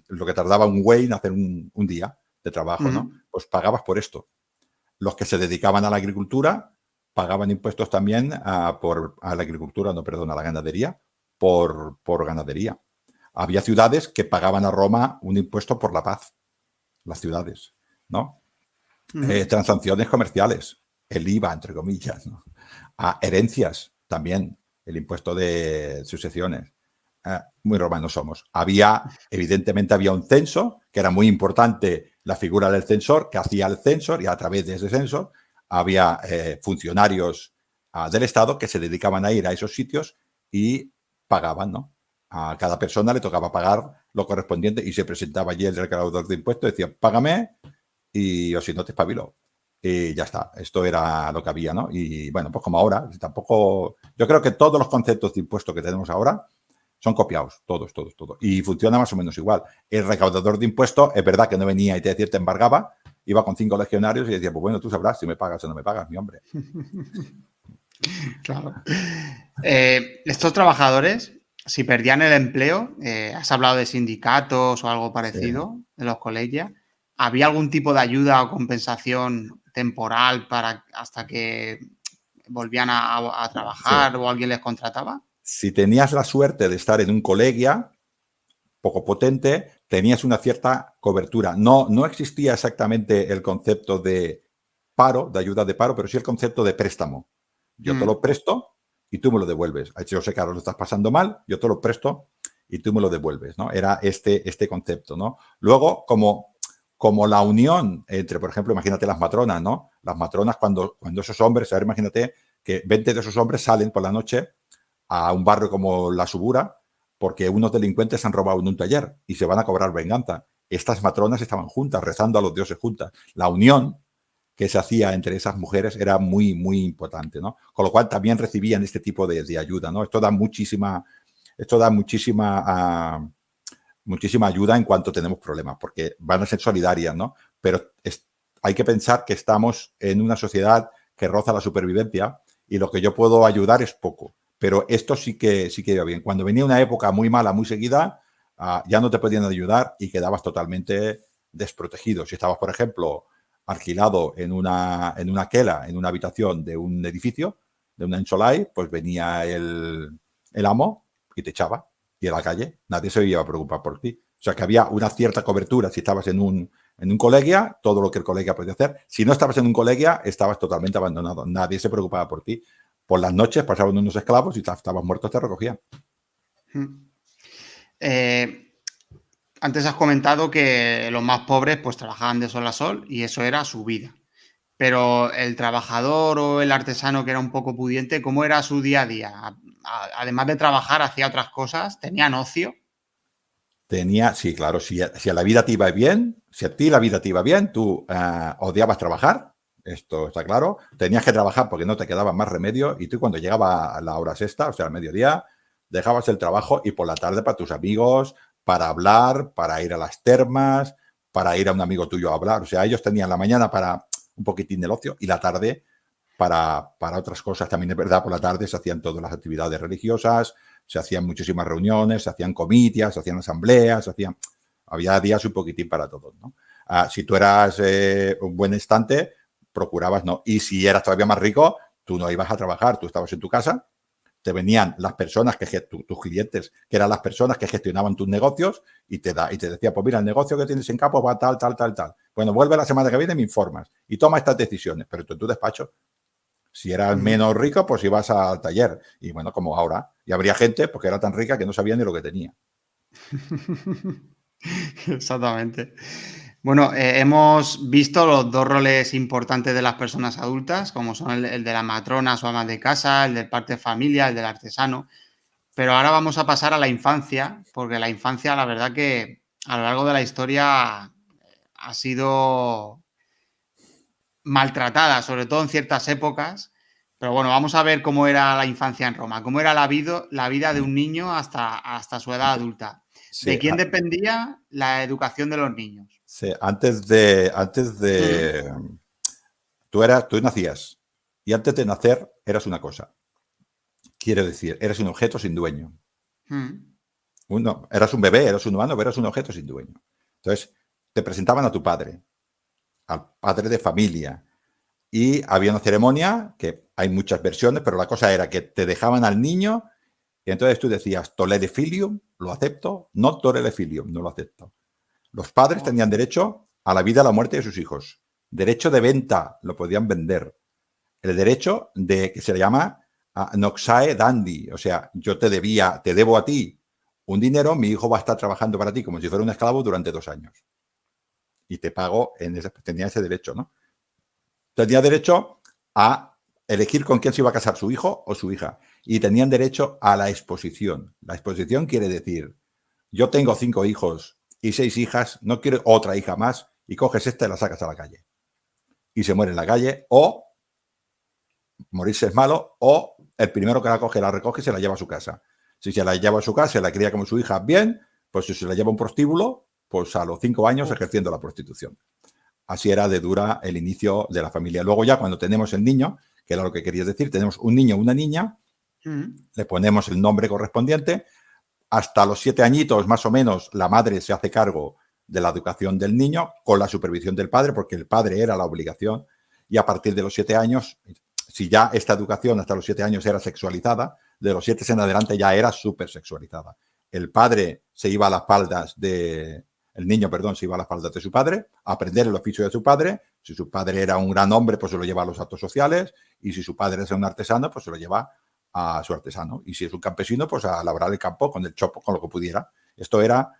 lo que tardaba un güey en hacer un día de trabajo, ¿no? Pues pagabas por esto. Los que se dedicaban a la agricultura pagaban impuestos también a la agricultura, no, perdón, a la ganadería, por ganadería. Había ciudades que pagaban a Roma un impuesto por la paz, las ciudades, ¿no? Transacciones comerciales, el IVA, entre comillas, ¿no? Herencias, también, el impuesto de sucesiones. Muy romanos somos. Evidentemente había un censo, que era muy importante la figura del censor, que hacía el censor, y a través de ese censor había funcionarios del Estado que se dedicaban a ir a esos sitios y pagaban, ¿no? A cada persona le tocaba pagar lo correspondiente y se presentaba allí el recaudador de impuestos y decía, págame, y o si no te espabilo. Y ya está, esto era lo que había, ¿no? Y bueno, pues como ahora, tampoco... Yo creo que todos los conceptos de impuestos que tenemos ahora son copiados, todos. Y funciona más o menos igual. El recaudador de impuestos, es verdad que no venía y te decía, te embargaba, iba con 5 legionarios y decía, pues bueno, tú sabrás si me pagas o no me pagas, mi hombre. Claro. Estos trabajadores, si perdían el empleo, has hablado de sindicatos o algo Sí, parecido en los colegios, ¿había algún tipo de ayuda o compensación temporal para hasta que volvían a sí. trabajar o alguien les contrataba? Si tenías la suerte de estar en un colegio poco potente, tenías una cierta cobertura. No existía exactamente el concepto de paro, de ayuda de paro, pero sí el concepto de préstamo. Yo te lo presto y tú me lo devuelves. Yo sé que ahora lo estás pasando mal, yo te lo presto y tú me lo devuelves, ¿no? Era este concepto, ¿no? Luego, como la unión entre, por ejemplo, imagínate las matronas, ¿no? Las matronas cuando esos hombres, ahora imagínate que 20 de esos hombres salen por la noche a un barrio como la Subura porque unos delincuentes han robado en un taller y se van a cobrar venganza. Estas matronas estaban juntas, rezando a los dioses juntas. La unión que se hacía entre esas mujeres era muy, muy importante, ¿no? Con lo cual también recibían este tipo de ayuda, ¿no? Esto da muchísima muchísima ayuda en cuanto tenemos problemas, porque van a ser solidarias, ¿no? Pero hay que pensar que estamos en una sociedad que roza la supervivencia y lo que yo puedo ayudar es poco. Pero esto sí que iba bien. Cuando venía una época muy mala, muy seguida, ya no te podían ayudar y quedabas totalmente desprotegido. Si estabas, por ejemplo, alquilado en una quela, en una habitación de un edificio, de una Ensolai, pues venía el amo y te echaba. Y a la calle, nadie se iba a preocupar por ti. O sea que había una cierta cobertura si estabas en un colegia, todo lo que el colegia podía hacer. Si no estabas en un colegia, estabas totalmente abandonado. Nadie se preocupaba por ti. Por las noches pasaban unos esclavos y estabas muerto, te recogían. Eh, Antes has comentado que los más pobres pues trabajaban de sol a sol y eso era su vida. Pero el trabajador o el artesano que era un poco pudiente, ¿cómo era su día a día? Además de trabajar, hacía otras cosas, tenían ocio. Sí, claro, si a la vida te iba bien, si a ti la vida te iba bien, tú odiabas trabajar, esto está claro, tenías que trabajar porque no te quedaba más remedio y tú cuando llegaba a la hora sexta, o sea, al mediodía, dejabas el trabajo y por la tarde para tus amigos, para hablar, para ir a las termas, para ir a un amigo tuyo a hablar, o sea, ellos tenían la mañana para un poquitín del ocio y la tarde para otras cosas. También es verdad, por la tarde se hacían todas las actividades religiosas, se hacían muchísimas reuniones, se hacían comitias, se hacían asambleas, había días un poquitín para todos, ¿no? Si tú eras un buen estante, procurabas no. Y si eras todavía más rico, tú no ibas a trabajar, tú estabas en tu casa, te venían las personas tus clientes, que eran las personas que gestionaban tus negocios y te decía, pues mira, el negocio que tienes en campo va tal, tal, tal, tal. Bueno, vuelve la semana que viene y me informas y toma estas decisiones, pero tú en tu despacho. Si eras menos rico, pues ibas al taller. Y bueno, como ahora. Y habría gente porque era tan rica que no sabía ni lo que tenía. Exactamente. Bueno, hemos visto los dos roles importantes de las personas adultas, como son el de las matronas o amas de casa, el del parte de familia, el del artesano. Pero ahora vamos a pasar a la infancia, porque la infancia, la verdad que a lo largo de la historia ha sido maltratada, sobre todo en ciertas épocas. Pero bueno, vamos a ver cómo era la infancia en Roma, cómo era la vida de un niño hasta su edad adulta. ¿De Sí, quién dependía la educación de los niños? sí, antes Mm, de, tú nacías y antes de nacer eras una cosa. Quiero decir, eres un objeto sin dueño. mm, Eras un bebé, eras un humano, pero eras un objeto sin dueño. Entonces, te presentaban a tu padre, al padre de familia, y había una ceremonia, que hay muchas versiones, pero la cosa era que te dejaban al niño y entonces tú decías, tolere filium, lo acepto, no tolere filium, no lo acepto. Los padres tenían hostia, derecho a la vida y a la muerte de sus hijos. Derecho de venta, lo podían vender. El derecho de que se le llama noxae dandi, o sea, yo te debo a ti un dinero, mi hijo va a estar trabajando para ti como si fuera un esclavo durante 2 años. Y te pago, tenía ese derecho, ¿no? Tenía derecho a elegir con quién se iba a casar, su hijo o su hija. Y tenían derecho a la exposición. La exposición quiere decir, yo tengo 5 hijos y 6 hijas, no quiero otra hija más, y coges esta y la sacas a la calle. Y se muere en la calle, o morirse es malo, o el primero que la coge la recoge y se la lleva a su casa. Si se la lleva a su casa y la cría como su hija, bien, pues si se la lleva a un prostíbulo, pues a los 5 años uf, ejerciendo la prostitución. Así era de dura el inicio de la familia. Luego ya cuando tenemos el niño, que era lo que querías decir, tenemos un niño o una niña, mm, le ponemos el nombre correspondiente. Hasta los 7 añitos, más o menos, la madre se hace cargo de la educación del niño con la supervisión del padre, porque el padre era la obligación. Y a partir de los 7 años, si ya esta educación hasta los 7 años era sexualizada, de los 7 en adelante ya era súper sexualizada. El padre se iba a las espaldas de, el niño, perdón, se iba a las espaldas de su padre, a aprender el oficio de su padre. Si su padre era un gran hombre, pues se lo lleva a los actos sociales, y si su padre es un artesano, pues se lo lleva a su artesano. Y si es un campesino, pues a labrar el campo con el chopo, con lo que pudiera. Esto era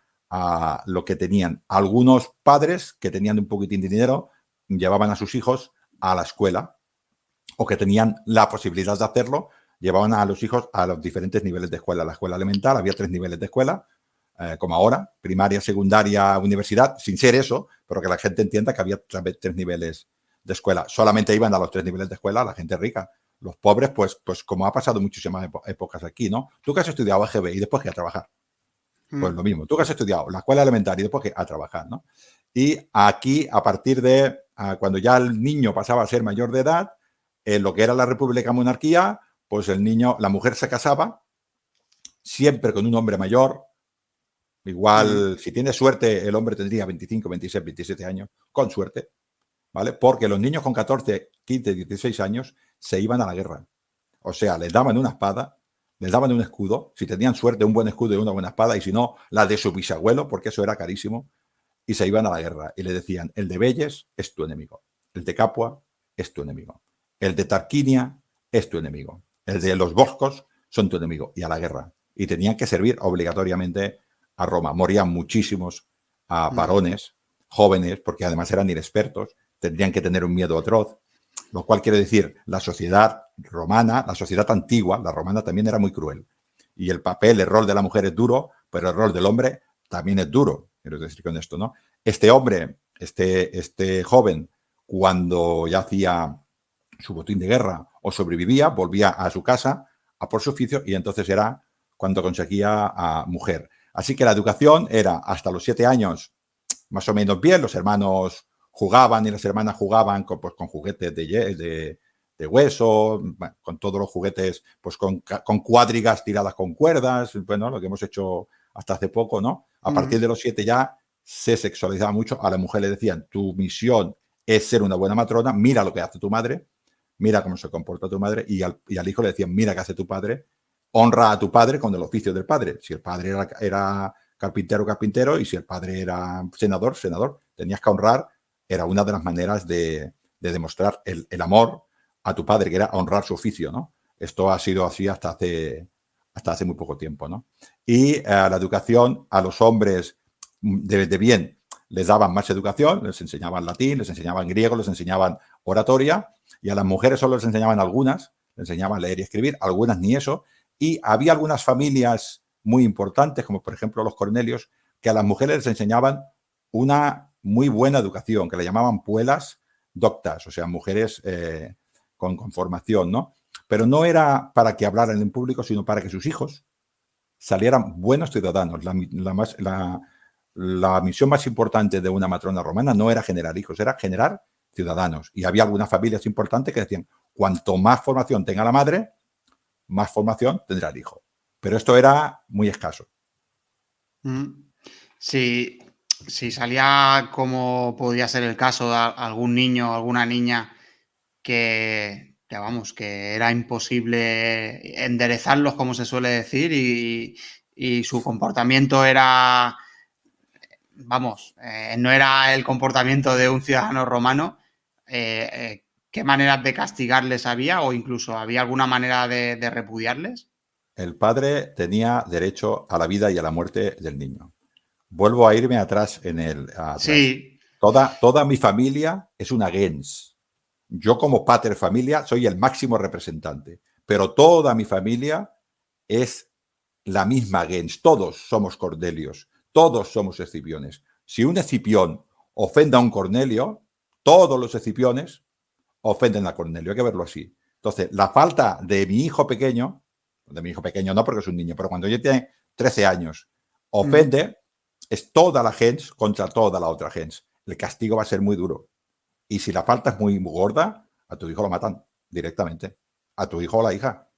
lo que tenían. Algunos padres que tenían un poquitín de dinero llevaban a sus hijos a la escuela, o que tenían la posibilidad de hacerlo, llevaban a los hijos a los diferentes niveles de escuela. La escuela elemental, había 3 niveles de escuela, como ahora, primaria, secundaria, universidad, sin ser eso, pero que la gente entienda que había 3 niveles de escuela. Solamente iban a los 3 niveles de escuela la gente rica. Los pobres, pues como ha pasado muchísimas épocas aquí, ¿no? Tú que has estudiado AGB y después que a trabajar. Pues lo mm. mismo. Tú que has estudiado la escuela elemental y después que a trabajar, ¿no? Y aquí, a partir de cuando ya el niño pasaba a ser mayor de edad, en lo que era la República Monarquía, pues el niño, la mujer se casaba siempre con un hombre mayor. Mm, Igual, si tiene suerte, el hombre tendría 25, 26, 27 años, con suerte. ¿vale? Porque los niños con 14, 15, 16 años se iban a la guerra. O sea, les daban una espada, les daban un escudo, si tenían suerte, un buen escudo y una buena espada, y si no, la de su bisabuelo, porque eso era carísimo, y se iban a la guerra. Y le decían, el de Belles es tu enemigo, el de Capua es tu enemigo, el de Tarquinia es tu enemigo, el de los Boscos son tu enemigo, y a la guerra. Y tenían que servir obligatoriamente a Roma. Morían muchísimos varones, jóvenes, porque además eran inexpertos, tendrían que tener un miedo atroz, lo cual quiere decir, la sociedad romana, la sociedad antigua, la romana también era muy cruel. Y el papel, el rol de la mujer es duro, pero el rol del hombre también es duro. Quiero decir con esto, ¿no? Este hombre, este joven, cuando ya hacía su botín de guerra o sobrevivía, volvía a su casa a por su oficio y entonces era cuando conseguía a mujer. Así que la educación era hasta los 7 años más o menos bien, los hermanos jugaban y las hermanas jugaban pues, con juguetes de hueso, bueno, con todos los juguetes, pues con cuadrigas tiradas con cuerdas, bueno, lo que hemos hecho hasta hace poco, ¿no? A partir de los 7 ya se sexualizaba mucho, a la mujer le decían, tu misión es ser una buena matrona, mira lo que hace tu madre, mira cómo se comporta tu madre, y al hijo le decían, mira qué hace tu padre, honra a tu padre con el oficio del padre. Si el padre era carpintero, carpintero, y si el padre era senador, senador. Tenías que honrar, era una de las maneras de demostrar el amor a tu padre, que era honrar su oficio, ¿no? Esto ha sido así hasta hace muy poco tiempo, ¿no? Y la educación a los hombres de bien les daban más educación, les enseñaban latín, les enseñaban griego, les enseñaban oratoria, y a las mujeres solo les enseñaban algunas, les enseñaban a leer y escribir, algunas ni eso, y había algunas familias muy importantes, como por ejemplo los Cornelios, que a las mujeres les enseñaban una muy buena educación, que le llamaban puelas doctas, o sea, mujeres con formación, ¿no? Pero no era para que hablaran en público, sino para que sus hijos salieran buenos ciudadanos. La misión más importante de una matrona romana no era generar hijos, era generar ciudadanos. Y había algunas familias importantes que decían, cuanto más formación tenga la madre, más formación tendrá el hijo. Pero esto era muy escaso. Si salía, como podía ser el caso, de algún niño o alguna niña vamos, que era imposible enderezarlos, como se suele decir, y su comportamiento era, vamos, no era el comportamiento de un ciudadano romano, ¿qué maneras de castigarles había o incluso había alguna manera de repudiarles? El padre tenía derecho a la vida y a la muerte del niño. Vuelvo a irme atrás atrás. Sí. Toda mi familia es una gens. Yo como pater familia soy el máximo representante, pero toda mi familia es la misma gens. Todos somos Cordelios, todos somos Escipiones. Si un Escipión ofende a un Cornelio, todos los Escipiones ofenden a Cornelio. Hay que verlo así. Entonces, la falta de mi hijo pequeño no porque es un niño, pero cuando ya tiene 13 años, ofende, es toda la gens contra toda la otra gens. El castigo va a ser muy duro. Y si la falta es muy gorda, a tu hijo lo matan directamente. A tu hijo o la hija.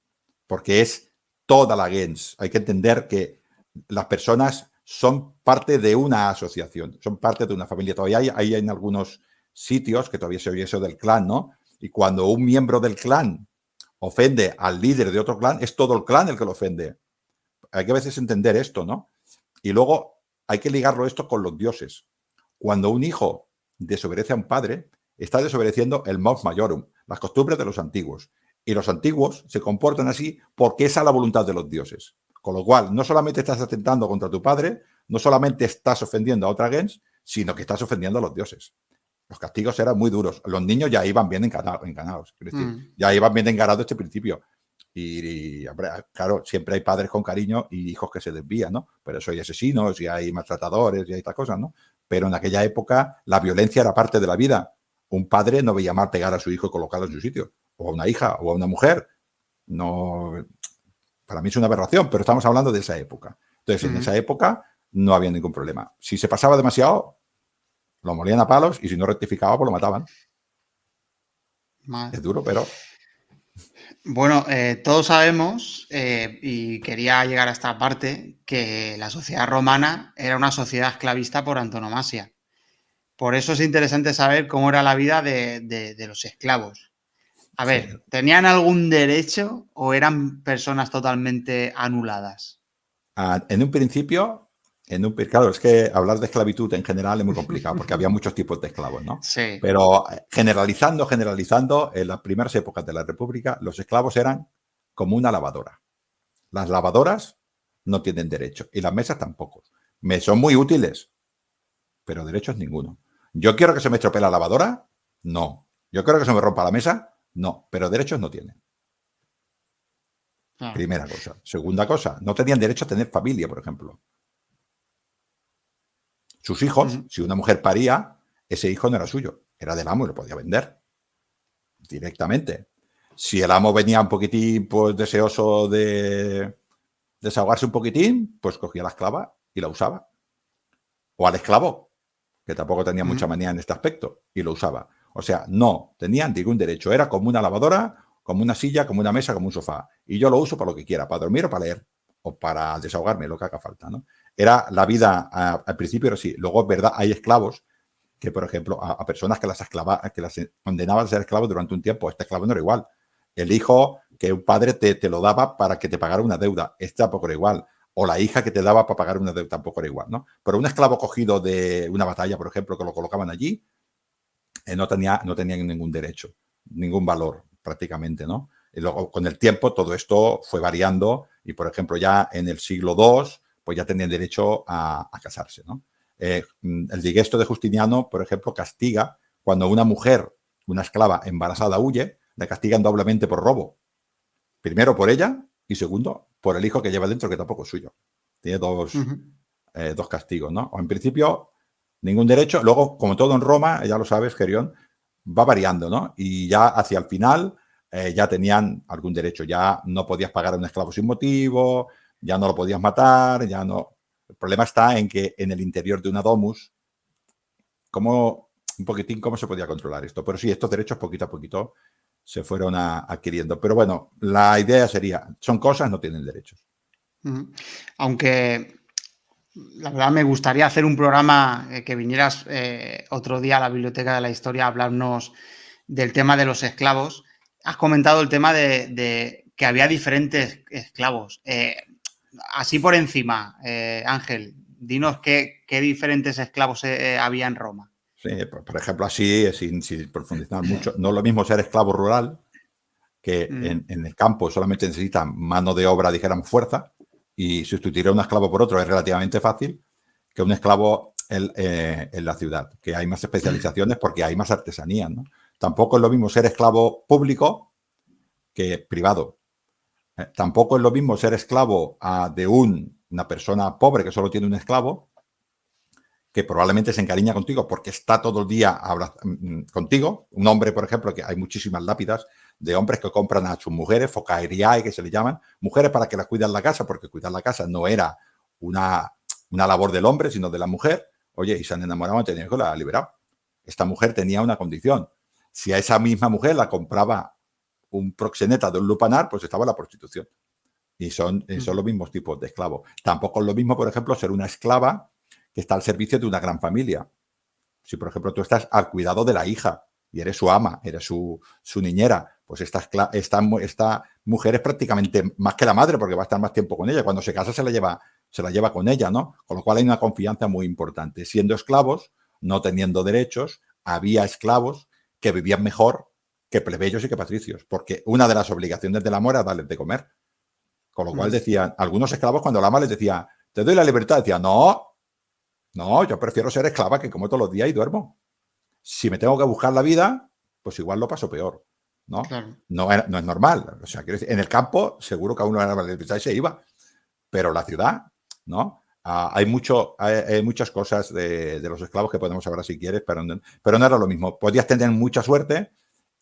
Porque es toda la gens. Hay que entender que las personas son parte de una asociación, son parte de una familia. Todavía hay en algunos sitios que todavía se oye eso del clan, ¿no? Y cuando un miembro del clan ofende al líder de otro clan, es todo el clan el que lo ofende. Hay que a veces entender esto, ¿no? Y luego hay que ligarlo esto con los dioses. Cuando un hijo desobedece a un padre, está desobedeciendo el mos maiorum, las costumbres de los antiguos. Y los antiguos se comportan así porque es a la voluntad de los dioses. Con lo cual, no solamente estás atentando contra tu padre, no solamente estás ofendiendo a otra gens, sino que estás ofendiendo a los dioses. Los castigos eran muy duros. Los niños ya iban bien encanados. Es decir, ya iban bien encanados este principio. Y, hombre, claro, siempre hay padres con cariño y hijos que se desvían, ¿no? Pero eso hay asesinos y hay maltratadores y hay estas cosas, ¿no? Pero en aquella época la violencia era parte de la vida. Un padre no veía mal pegar a su hijo y colocarlo en su sitio. O a una hija o a una mujer. No, para mí es una aberración, pero estamos hablando de esa época. Entonces, en esa época no había ningún problema. Si se pasaba demasiado, lo molían a palos y si no rectificaba, pues lo mataban. Vale. Es duro, pero... Bueno, todos sabemos, y quería llegar a esta parte, que la sociedad romana era una sociedad esclavista por antonomasia. por eso es interesante saber cómo era la vida de los esclavos. A Sí. ver, ¿tenían algún derecho o eran personas totalmente anuladas? En un principio, claro, es que hablar de esclavitud en general es muy complicado porque había muchos tipos de esclavos, ¿no? Sí. Pero generalizando, en las primeras épocas de la República, los esclavos eran como una lavadora. Las lavadoras no tienen derecho y las mesas tampoco. Me son muy útiles, pero derechos ninguno. ¿Yo quiero que se me estropee la lavadora? No. ¿Yo quiero que se me rompa la mesa? No, pero derechos no tienen. Claro. Primera cosa. Segunda cosa, no tenían derecho a tener familia, por ejemplo. Sus hijos, Ujú. si una mujer paría, ese hijo no era suyo, era del amo y lo podía vender directamente. Si el amo venía un poquitín pues, deseoso de desahogarse un poquitín, pues cogía la esclava y la usaba. O al esclavo, que tampoco tenía mucha Ujú. manía en este aspecto, y lo usaba. O sea, no tenían ningún derecho. Era como una lavadora, como una silla, como una mesa, como un sofá. Y yo lo uso para lo que quiera, para dormir o para leer, o para desahogarme, lo que haga falta, ¿no? Era la vida, al principio era así. Luego es verdad, hay esclavos que, por ejemplo, a personas que las condenaban a ser esclavos durante un tiempo. Este esclavo no era igual. El hijo que un padre te lo daba para que te pagara una deuda, este tampoco era igual. O la hija que te daba para pagar una deuda tampoco era igual, ¿no? Pero un esclavo cogido de una batalla, por ejemplo, que lo colocaban allí, no tenía ningún derecho, ningún valor prácticamente, ¿no? Y luego, con el tiempo, todo esto fue variando y, por ejemplo, ya en el siglo II, pues ya tenían derecho a casarse, ¿no? El Digesto de Justiniano, por ejemplo, castiga cuando una mujer, una esclava embarazada huye, la castigan doblemente por robo. Primero por ella y segundo por el hijo que lleva dentro, que tampoco es suyo. Tiene Ujú. dos castigos, ¿no? O en principio, ningún derecho. Luego, como todo en Roma, ya lo sabes, Gerión, va variando, ¿no? Y ya hacia el final ya tenían algún derecho. Ya no podías pagar a un esclavo sin motivo, ya no lo podías matar, ya no. El problema está en que en el interior de una domus, un poquitín cómo se podía controlar esto. Pero sí, estos derechos poquito a poquito se fueron adquiriendo. Pero bueno, la idea sería, son cosas, no tienen derechos. Ujú. Aunque la verdad me gustaría hacer un programa que vinieras otro día a la Biblioteca de la Historia a hablarnos del tema de los esclavos. Has comentado el tema de que había diferentes esclavos. Así por encima, Ángel, dinos qué diferentes esclavos había en Roma. Sí, por ejemplo, así, sin profundizar mucho, no es lo mismo ser esclavo rural, que Mm. en el campo solamente necesitan mano de obra, dijéramos, fuerza, y sustituir a un esclavo por otro es relativamente fácil, que un esclavo en la ciudad, que hay más especializaciones porque hay más artesanías, ¿no? Tampoco es lo mismo ser esclavo público que privado. Tampoco es lo mismo ser esclavo de una persona pobre que solo tiene un esclavo, que probablemente se encariña contigo porque está todo el día contigo. Un hombre, por ejemplo, que hay muchísimas lápidas de hombres que compran a sus mujeres, focaeriae, que se le llaman, mujeres para que las cuidan la casa, porque cuidar la casa no era una labor del hombre, sino de la mujer. Oye, y se han enamorado y tenían que la ha liberado. Esta mujer tenía una condición. Si a esa misma mujer la compraba un proxeneta de un lupanar, pues estaba la prostitución. Y son los mismos tipos de esclavos. Tampoco es lo mismo, por ejemplo, ser una esclava que está al servicio de una gran familia. Si, por ejemplo, tú estás al cuidado de la hija y eres su ama, eres su niñera, pues esta mujer es prácticamente más que la madre porque va a estar más tiempo con ella. Cuando se casa se la lleva con ella, ¿no? Con lo cual hay una confianza muy importante. Siendo esclavos, no teniendo derechos, había esclavos que vivían mejor que plebeyos y que patricios, porque una de las obligaciones del amo era darles de comer. Con lo cual decían, algunos esclavos cuando el ama les decía, te doy la libertad, decían, no, yo prefiero ser esclava que como todos los días y duermo. Si me tengo que buscar la vida, pues igual lo paso peor, ¿no? Claro. No es normal. O sea, quiero decir, en el campo seguro que a uno era la libertad y se iba, pero la ciudad, ¿no? Hay muchas cosas de los esclavos que podemos hablar si quieres, pero no era lo mismo. Podías tener mucha suerte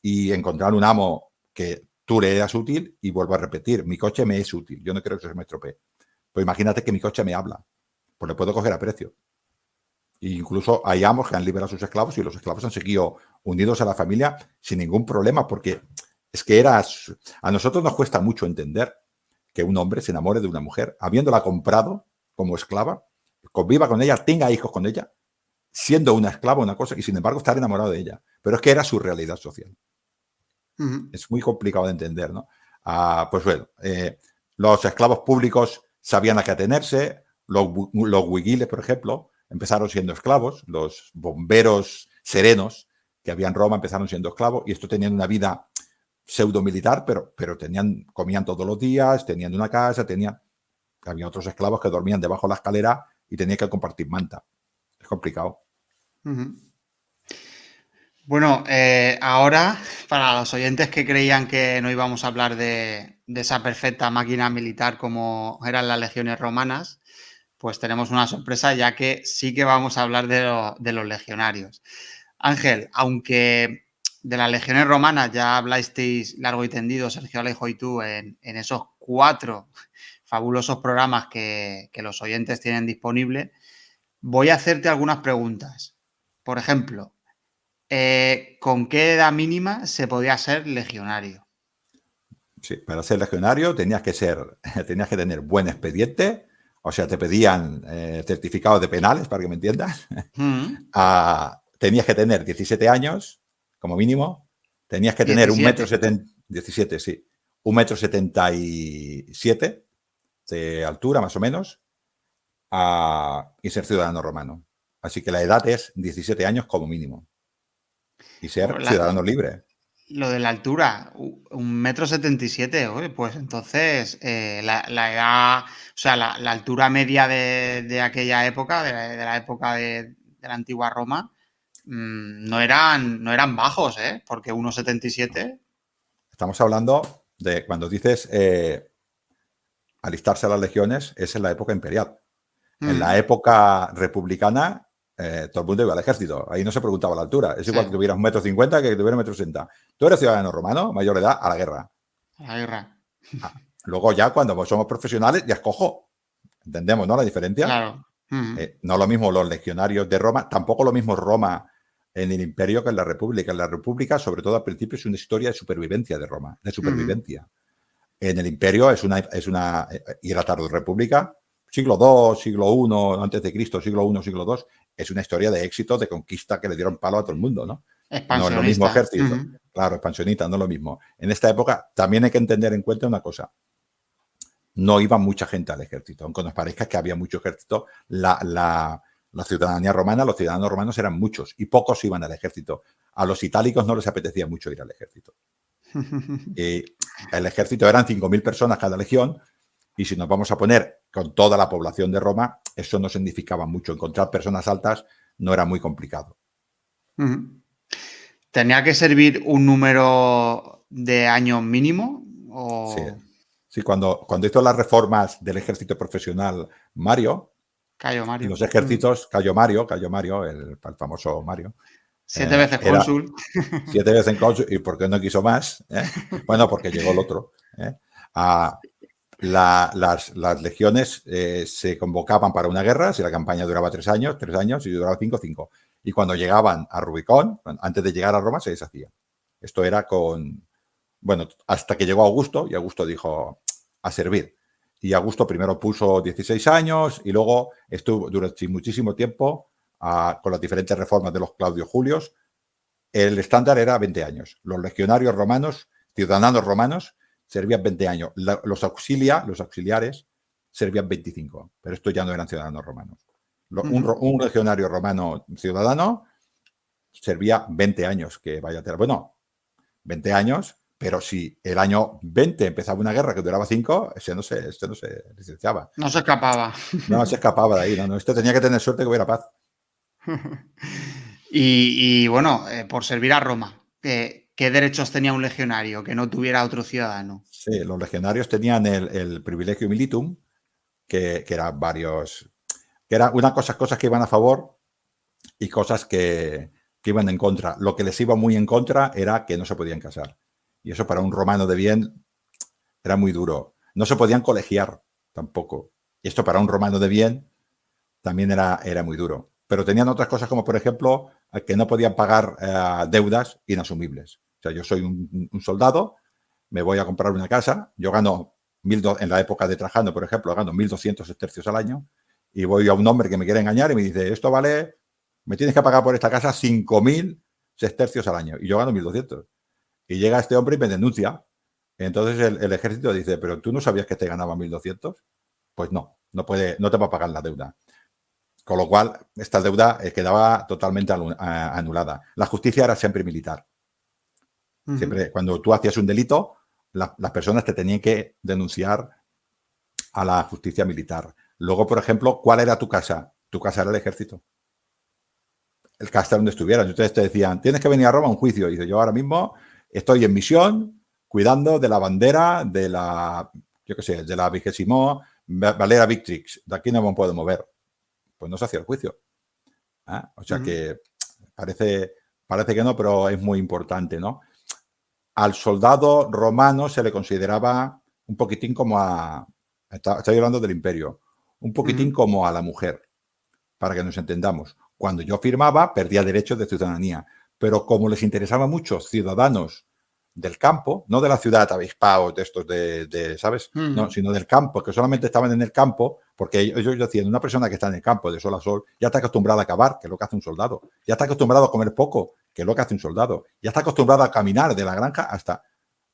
y encontrar un amo que tú le eras útil y vuelvo a repetir, mi coche me es útil, yo no quiero que se me estropee. Pues imagínate que mi coche me habla, pues le puedo coger a precio. E incluso hay amos que han liberado a sus esclavos y los esclavos han seguido unidos a la familia sin ningún problema, porque es que a nosotros nos cuesta mucho entender que un hombre se enamore de una mujer, habiéndola comprado como esclava, conviva con ella, tenga hijos con ella, siendo una esclava, una cosa, y sin embargo estar enamorado de ella. Pero es que era su realidad social. Es muy complicado de entender, ¿no? Pues bueno, los esclavos públicos sabían a qué atenerse, los huigiles, por ejemplo, empezaron siendo esclavos, los bomberos serenos que había en Roma empezaron siendo esclavos, y estos tenían una vida pseudo militar, pero comían todos los días, tenían una casa, había otros esclavos que dormían debajo de la escalera y tenían que compartir manta. Es complicado. Bueno, ahora, para los oyentes que creían que no íbamos a hablar de esa perfecta máquina militar como eran las legiones romanas, pues tenemos una sorpresa, ya que sí que vamos a hablar de los legionarios. Ángel, aunque de las legiones romanas ya hablasteis largo y tendido, Sergio Alejo y tú, en esos 4 fabulosos programas que los oyentes tienen disponibles, voy a hacerte algunas preguntas. Por ejemplo, ¿con qué edad mínima se podía ser legionario? Sí, para ser legionario tenías que tener buen expediente, o sea, te pedían certificados de penales, para que me entiendas. Tenías que tener 17 años, como mínimo. Tenías que tener 17, sí, 1,77 m de altura, más o menos, y ser ciudadano romano. Así que la edad es 17 años como mínimo. Y ser ciudadano libre. Lo de la altura, 1,77 m, pues entonces la edad, o sea, la altura media de aquella época, de la época de la antigua Roma, no eran bajos, ¿eh? Porque 1,77. Estamos hablando de cuando dices alistarse a las legiones, es en la época imperial. En la época republicana, todo el mundo iba al ejército. Ahí no se preguntaba la altura. Es igual que tuvieras 1,50 m que tuviera 1,60 m. Tú eres ciudadano romano, mayor edad, a la guerra. A la guerra. Luego ya cuando somos profesionales, ya escojo. ¿Entendemos, no? La diferencia. Claro. No lo mismo los legionarios de Roma, tampoco lo mismo Roma en el imperio que en la república. En la república, sobre todo al principio, es una historia de supervivencia de Roma, de supervivencia. En el imperio y en la tarde república, siglo II, siglo I, antes de Cristo, siglo I, siglo II, es una historia de éxito, de conquista que le dieron palo a todo el mundo, ¿no? No es lo mismo ejército. Claro, expansionista, no es lo mismo. En esta época también hay que tener en cuenta una cosa. No iba mucha gente al ejército, aunque nos parezca que había mucho ejército. La ciudadanía romana, los ciudadanos romanos eran muchos y pocos iban al ejército. A los itálicos no les apetecía mucho ir al ejército. El ejército eran 5.000 personas cada legión, y si nos vamos a poner con toda la población de Roma, eso no significaba mucho. Encontrar personas altas no era muy complicado. ¿Tenía que servir un número de años mínimo? ¿O? Sí, cuando hizo las reformas del ejército profesional Mario, Cayo Mario. Y los ejércitos, Cayo Mario, el famoso Mario. 7 veces cónsul. 7 veces cónsul. ¿Y por qué no quiso más? Bueno, porque llegó el otro. Las legiones se convocaban para una guerra, si la campaña duraba 3 años, y duraba 5, 5. Y cuando llegaban a Rubicón, antes de llegar a Roma, se deshacía. Esto era hasta que llegó Augusto, y Augusto dijo, a servir. Y Augusto primero puso 16 años y luego estuvo durante muchísimo tiempo con las diferentes reformas de los Claudios Julios. El estándar era 20 años. Los legionarios romanos, ciudadanos romanos, servían 20 años. Los auxiliares, servían 25. Pero estos ya no eran ciudadanos romanos. Un legionario romano ciudadano servía 20 años. Que vaya a tener. Bueno, 20 años. Pero si el año 20 empezaba una guerra que duraba 5, este no se licenciaba. No se escapaba. No se escapaba de ahí. No, este tenía que tener suerte que hubiera paz. Y bueno, por servir a Roma, ¿qué derechos tenía un legionario que no tuviera otro ciudadano? Sí, los legionarios tenían el privilegio militum, que eran varios. Que eran cosas que iban a favor y cosas que iban en contra. Lo que les iba muy en contra era que no se podían casar. Y eso para un romano de bien era muy duro. No se podían colegiar tampoco. Y esto para un romano de bien también era muy duro. Pero tenían otras cosas como, por ejemplo, que no podían pagar deudas inasumibles. O sea, yo soy un soldado, me voy a comprar una casa, yo gano, en la época de Trajano, por ejemplo, gano 1.200 estercios al año, y voy a un hombre que me quiere engañar y me dice, esto vale me tienes que pagar por esta casa 5.000 sestercios al año y yo gano 1.200. Y llega este hombre y me denuncia. Entonces el ejército dice, pero tú no sabías que te ganaba 1.200. Pues no te va a pagar la deuda. Con lo cual, esta deuda quedaba totalmente anulada. La justicia era siempre militar. Siempre, cuando tú hacías un delito, las personas te tenían que denunciar a la justicia militar. Luego, por ejemplo, ¿cuál era tu casa? Tu casa era el ejército. El castel donde estuvieras. Entonces te decían, tienes que venir a Roma a un juicio. Y dice, yo ahora mismo estoy en misión cuidando de la bandera de la, yo qué sé, de la 20ª Valera Victrix. De aquí no me puedo mover. Pues no se hacía el juicio. O sea que parece que no, pero es muy importante, ¿no? Al soldado romano se le consideraba un poquitín como a... Estoy hablando del imperio. Un poquitín como a la mujer, para que nos entendamos. Cuando yo firmaba, perdía derechos de ciudadanía. Pero como les interesaba mucho ciudadanos del campo, no de la ciudad avispados, de estos ¿sabes? No, sino del campo, que solamente estaban en el campo, porque ellos decían, una persona que está en el campo de sol a sol, ya está acostumbrada a cavar, que es lo que hace un soldado. Ya está acostumbrado a comer poco, que es lo que hace un soldado. Ya está acostumbrado a caminar de la granja hasta,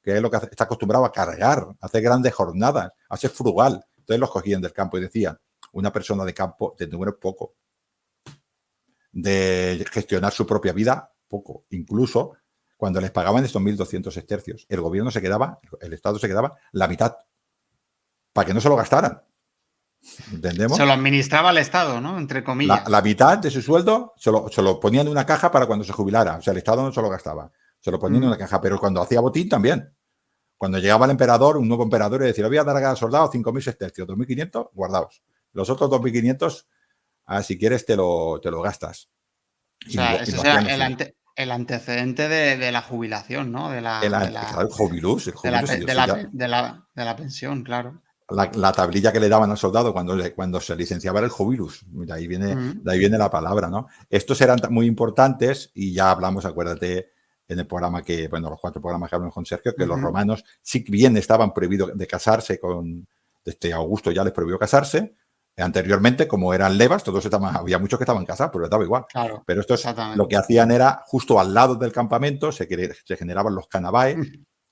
que es lo que hace, está acostumbrado a cargar, a hacer grandes jornadas, a ser frugal. Entonces los cogían del campo y decían, una persona de campo de número poco, de gestionar su propia vida, poco. Incluso cuando les pagaban estos 1.200 sestercios, el gobierno se quedaba, el Estado se quedaba la mitad, para que no se lo gastaran. ¿Entendemos? Se lo administraba el Estado, ¿no? Entre comillas. La mitad de su sueldo se lo ponían en una caja para cuando se jubilara. O sea, el Estado no se lo gastaba. Se lo ponían en una caja, pero cuando hacía botín también. Cuando llegaba el emperador, un nuevo emperador, y decía, le voy a dar a cada soldado 5.000 sestercios, 2.500, guardaos. Los otros 2.500, si quieres, te lo gastas. O sea, ese era el antecedente de la jubilación, ¿no? Claro, el jubilus, de la pensión, claro. La tablilla que le daban al soldado cuando se licenciaba era el jubilus. De ahí viene la palabra, ¿no? Estos eran muy importantes y ya hablamos, acuérdate, en el programa los 4 programas que hablamos con Sergio, que los romanos, si bien estaban prohibidos de casarse desde Augusto ya les prohibió casarse. Anteriormente, como eran levas, había muchos que estaban casados, pero les daba igual. Claro, pero estos lo que hacían era, justo al lado del campamento, se generaban los canabae,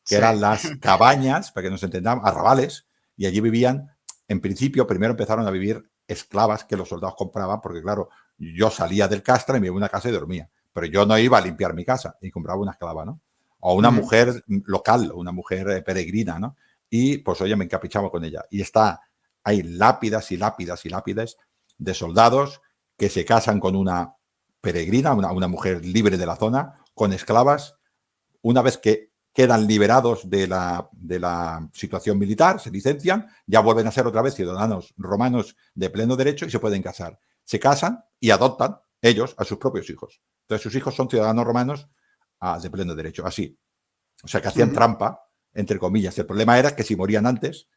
que eran las cabañas, para que nos entendamos, arrabales, y allí vivían, en principio, primero empezaron a vivir esclavas que los soldados compraban, porque claro, yo salía del castra y me iba a una casa y dormía, pero yo no iba a limpiar mi casa y compraba una esclava, ¿no? O una mujer local, una mujer peregrina, ¿no? Y pues oye, me encaprichaba con ella. Y hay lápidas y lápidas y lápidas de soldados que se casan con una peregrina, una mujer libre de la zona, con esclavas, una vez que quedan liberados de la situación militar, se licencian, ya vuelven a ser otra vez ciudadanos romanos de pleno derecho y se pueden casar. Se casan y adoptan ellos a sus propios hijos. Entonces sus hijos son ciudadanos romanos de pleno derecho, así. O sea que hacían trampa, entre comillas. El problema era que si morían antes,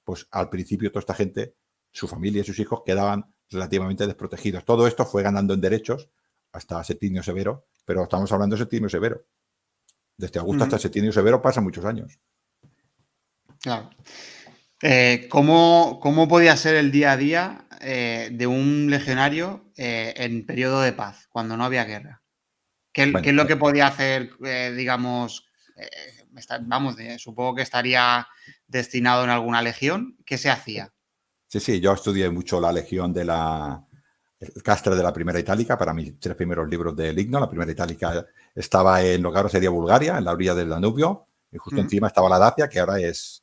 pues al principio toda esta gente, su familia y sus hijos quedaban relativamente desprotegidos. Todo esto fue ganando en derechos hasta Septimio Severo, pero estamos hablando de Septimio Severo. Desde Augusto hasta Septimio Severo pasan muchos años. Claro. ¿Cómo podía ser el día a día de un legionario en periodo de paz, cuando no había guerra? ¿Qué es lo que podía hacer, digamos, supongo que estaría destinado en alguna legión? ¿Qué se hacía? Sí, yo estudié mucho la legión el castre de la Primera Itálica, para mis 3 primeros libros de Ligno. La Primera Itálica estaba en lo que ahora sería Bulgaria, en la orilla del Danubio, y justo encima estaba la Dacia, que ahora es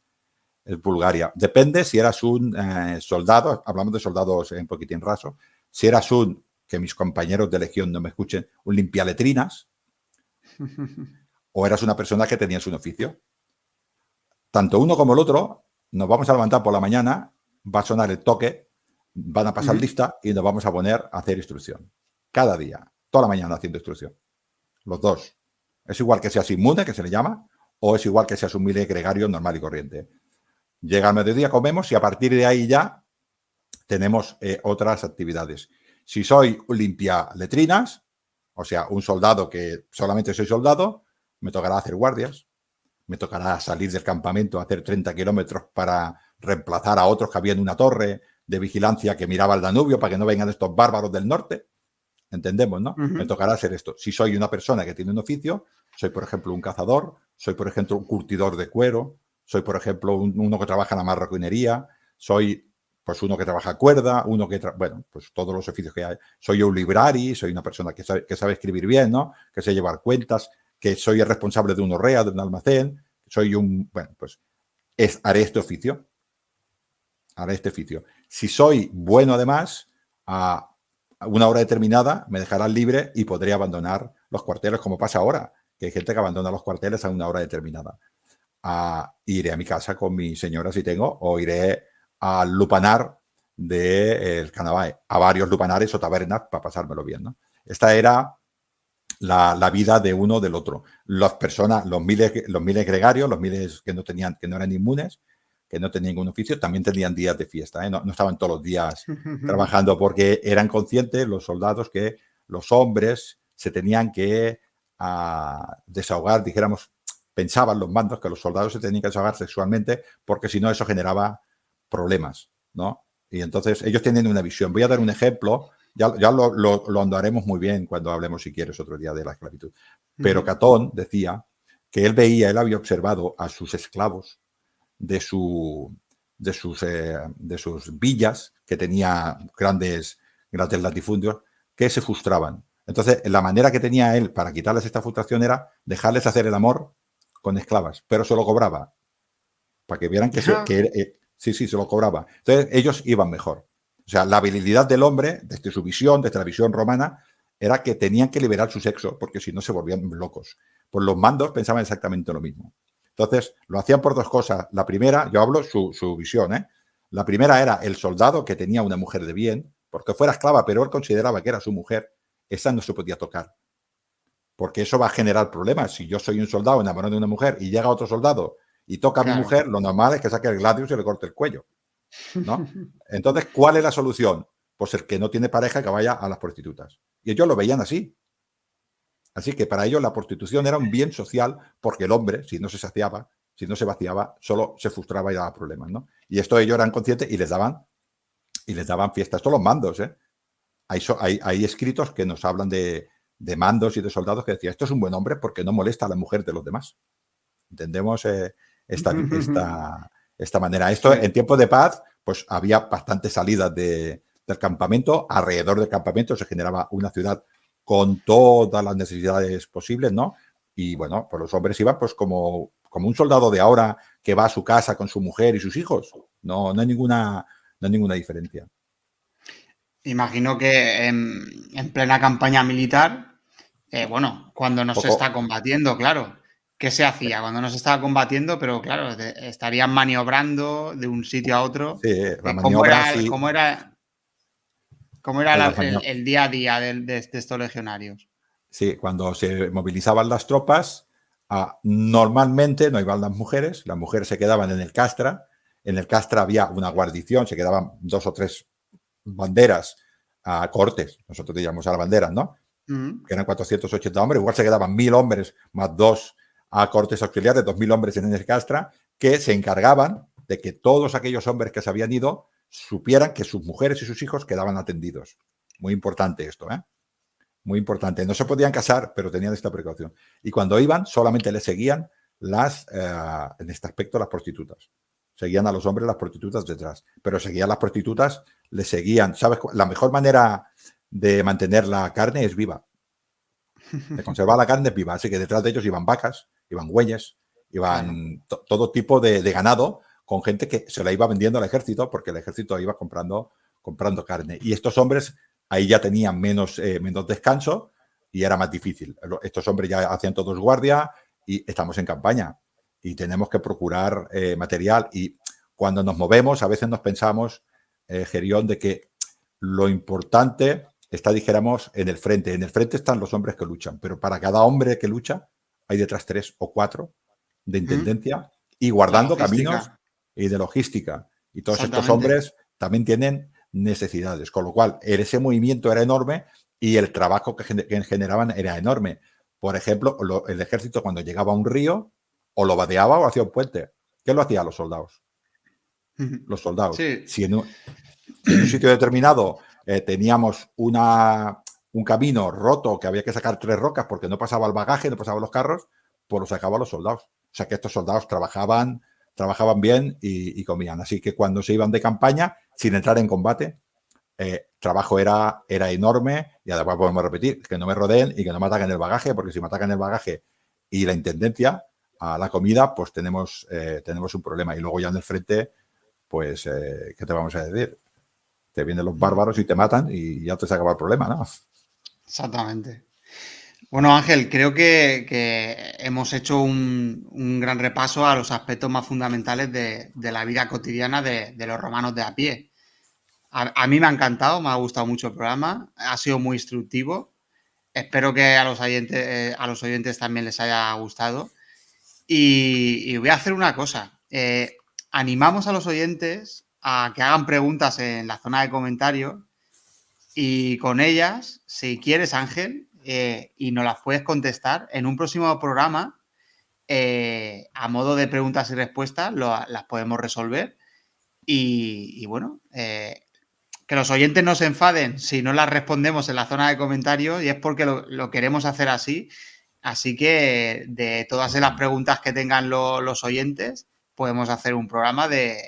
Bulgaria. Depende si eras un soldado, hablamos de soldados un poquitín raso, si eras que mis compañeros de legión no me escuchen, un limpialetrinas, o eras una persona que tenías un oficio. Tanto uno como el otro, nos vamos a levantar por la mañana, va a sonar el toque, van a pasar lista y nos vamos a poner a hacer instrucción. Cada día, toda la mañana haciendo instrucción. Los dos. Es igual que seas inmune, que se le llama, o es igual que seas un mile gregario normal y corriente. Llega al mediodía, comemos y a partir de ahí ya tenemos otras actividades. Si soy un limpia letrinas, o sea, un soldado que solamente soy soldado, me tocará hacer guardias, me tocará salir del campamento a hacer 30 kilómetros para reemplazar a otros que había en una torre de vigilancia que miraba al Danubio para que no vengan estos bárbaros del norte. Entendemos, ¿no? Me tocará hacer esto. Si soy una persona que tiene un oficio, soy, por ejemplo, un cazador, soy, por ejemplo, un curtidor de cuero, soy, por ejemplo, uno que trabaja en la marroquinería, soy, pues, uno que trabaja cuerda, uno que, bueno, pues todos los oficios que hay. Soy un librari, soy una persona que sabe escribir bien, ¿no? Que sé llevar cuentas, que soy el responsable de un horrea, de un almacén, soy un, bueno, pues haré este oficio. Haré este oficio. Si soy bueno, además, a una hora determinada me dejarán libre y podré abandonar los cuarteles, como pasa ahora, que hay gente que abandona los cuarteles a una hora determinada. Iré a mi casa con mi señora si tengo, o iré al lupanar del Canavae, a varios lupanares o tabernas para pasármelo bien, ¿no? Esta era la vida de uno del otro. Las personas, los miles gregarios, los miles que no eran inmunes, que no tenían ningún oficio, también tenían días de fiesta, ¿eh? No estaban todos los días trabajando, porque eran conscientes los soldados que los hombres se tenían que desahogar, dijéramos, pensaban los mandos que los soldados se tenían que desahogar sexualmente, porque si no eso generaba problemas, ¿no? Y entonces ellos tienen una visión. Voy a dar un ejemplo, ya lo andaremos muy bien cuando hablemos, si quieres, otro día de la esclavitud. Pero Catón decía que él había observado a sus esclavos de sus villas, que tenía grandes latifundios, que se frustraban. Entonces, la manera que tenía él para quitarles esta frustración era dejarles hacer el amor con esclavas, pero se lo cobraba, para que vieran que sí, se lo cobraba. Entonces, ellos iban mejor. O sea, la habilidad del hombre, desde su visión, desde la visión romana, era que tenían que liberar su sexo, porque si no se volvían locos. Pues los mandos pensaban exactamente lo mismo. Entonces, lo hacían por dos cosas. La primera, yo hablo su visión, ¿eh? La primera era el soldado que tenía una mujer de bien, porque fuera esclava, pero él consideraba que era su mujer, esa no se podía tocar, porque eso va a generar problemas. Si yo soy un soldado enamorado de una mujer y llega otro soldado y toca a mi mujer, lo normal es que saque el gladius y le corte el cuello, ¿no? Entonces, ¿cuál es la solución? Pues el que no tiene pareja que vaya a las prostitutas. Y ellos lo veían así. Así que para ellos la prostitución era un bien social, porque el hombre, si no se saciaba, si no se vaciaba, solo se frustraba y daba problemas, ¿no? Y esto ellos eran conscientes y les daban fiestas. Esto los mandos, ¿eh? Hay escritos que nos hablan de mandos y de soldados que decían, esto es un buen hombre porque no molesta a la mujer de los demás. ¿Entendemos esta manera? Esto, sí. En tiempos de paz, pues había bastantes salidas del campamento. Alrededor del campamento se generaba una ciudad con todas las necesidades posibles, ¿no? Y bueno, pues los hombres iban pues como un soldado de ahora que va a su casa con su mujer y sus hijos. No hay ninguna diferencia. Imagino que en plena campaña militar, bueno, cuando no se está combatiendo, claro, ¿qué se hacía cuando no se estaba combatiendo? Pero claro, estarían maniobrando de un sitio a otro. Sí, la maniobra, sí. ¿Cómo era el día a día de estos legionarios? Sí, cuando se movilizaban las tropas, normalmente no iban las mujeres se quedaban en el castra. En el castra había una guarnición, se quedaban 2 o 3 banderas a cortes, nosotros diríamos a las banderas, ¿no? Que eran 480 hombres, igual se quedaban 1000 hombres más 2 a cortes auxiliares, 2000 hombres en el castra, que se encargaban de que todos aquellos hombres que se habían ido supieran que sus mujeres y sus hijos quedaban atendidos. Muy importante esto, ¿eh? Muy importante. No se podían casar, pero tenían esta precaución. Y cuando iban, solamente les seguían en este aspecto, las prostitutas. Seguían a los hombres las prostitutas detrás, pero seguían las prostitutas, les seguían. ¿Sabes? La mejor manera de mantener la carne es viva. De conservar la carne es viva. Así que detrás de ellos iban vacas, iban bueyes, iban todo tipo de ganado, con gente que se la iba vendiendo al ejército, porque el ejército iba comprando carne. Y estos hombres ahí ya tenían menos descanso y era más difícil. Estos hombres ya hacían todos guardia y estamos en campaña y tenemos que procurar material. Y cuando nos movemos, a veces nos pensamos, Gerión, de que lo importante está, dijéramos, en el frente. En el frente están los hombres que luchan, pero para cada hombre que lucha hay detrás 3 o 4 de intendencia y guardando caminos y de logística. Y todos estos hombres también tienen necesidades, con lo cual ese movimiento era enorme y el trabajo que generaban era enorme. Por ejemplo, el ejército cuando llegaba a un río o lo vadeaba o hacía un puente. ¿Qué lo hacían los soldados? Los soldados. Sí. Si en un sitio determinado teníamos una un camino roto que había que sacar 3 rocas porque no pasaba el bagaje, no pasaban los carros, pues lo sacaban los soldados. O sea que estos soldados trabajaban bien y comían. Así que cuando se iban de campaña, sin entrar en combate, trabajo era enorme y además podemos repetir, que no me rodeen y que no me ataquen el bagaje, porque si me atacan el bagaje y la intendencia a la comida, pues tenemos un problema. Y luego ya en el frente, pues, ¿qué te vamos a decir? Te vienen los bárbaros y te matan y ya te se acaba el problema, ¿no? Exactamente. Bueno, Ángel, creo que hemos hecho un gran repaso a los aspectos más fundamentales de la vida cotidiana de los romanos de a pie. A mí me ha encantado, me ha gustado mucho el programa, ha sido muy instructivo. Espero que a los oyentes también les haya gustado. Y voy a hacer una cosa. Animamos a los oyentes a que hagan preguntas en la zona de comentarios y con ellas, si quieres, Ángel, y nos las puedes contestar en un próximo programa, a modo de preguntas y respuestas, las podemos resolver. Y bueno, que los oyentes no se enfaden si no las respondemos en la zona de comentarios y es porque lo queremos hacer así. Así que de todas las preguntas que tengan los oyentes, podemos hacer un programa de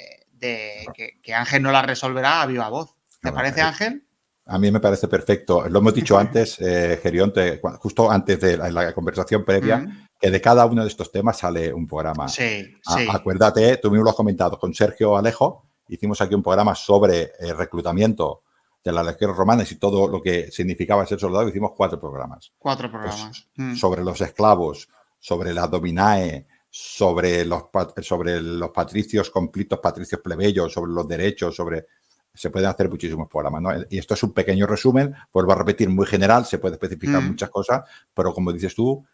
que Ángel no las resolverá a viva voz. ¿Te parece, Ángel? A mí me parece perfecto. Lo hemos dicho antes, Gerión, justo antes de la conversación previa, que de cada uno de estos temas sale un programa. Sí, sí. Acuérdate, tú mismo lo has comentado, con Sergio Alejo hicimos aquí un programa sobre reclutamiento de las legiones romanas y todo lo que significaba ser soldado. Hicimos 4 programas. 4 Pues, programas. sobre los esclavos, sobre las dominae, sobre los patricios, conflictos patricios plebeyos, sobre los derechos, se pueden hacer muchísimos programas, ¿no? Y esto es un pequeño resumen, vuelvo a repetir, muy general, se puede especificar muchas cosas, pero como dices tú,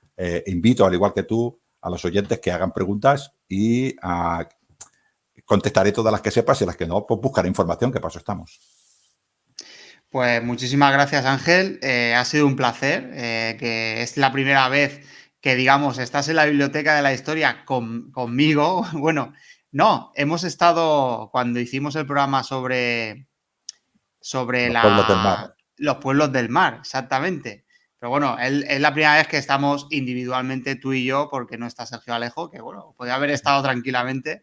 invito, al igual que tú, a los oyentes que hagan preguntas y contestaré todas las que sepas y las que no, pues buscaré información, que paso estamos. Pues muchísimas gracias, Ángel. Ha sido un placer, que es la primera vez que, digamos, estás en la biblioteca de la historia conmigo. Bueno, no, hemos estado cuando hicimos el programa sobre Los pueblos del mar. los pueblos del mar, exactamente. Pero bueno, es la primera vez que estamos individualmente tú y yo, porque no está Sergio Alejo, que bueno, podría haber estado tranquilamente.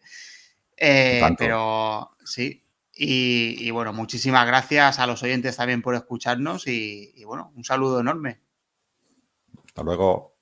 Tanto. Pero sí. Y bueno, muchísimas gracias a los oyentes también por escucharnos y bueno, un saludo enorme. Hasta luego.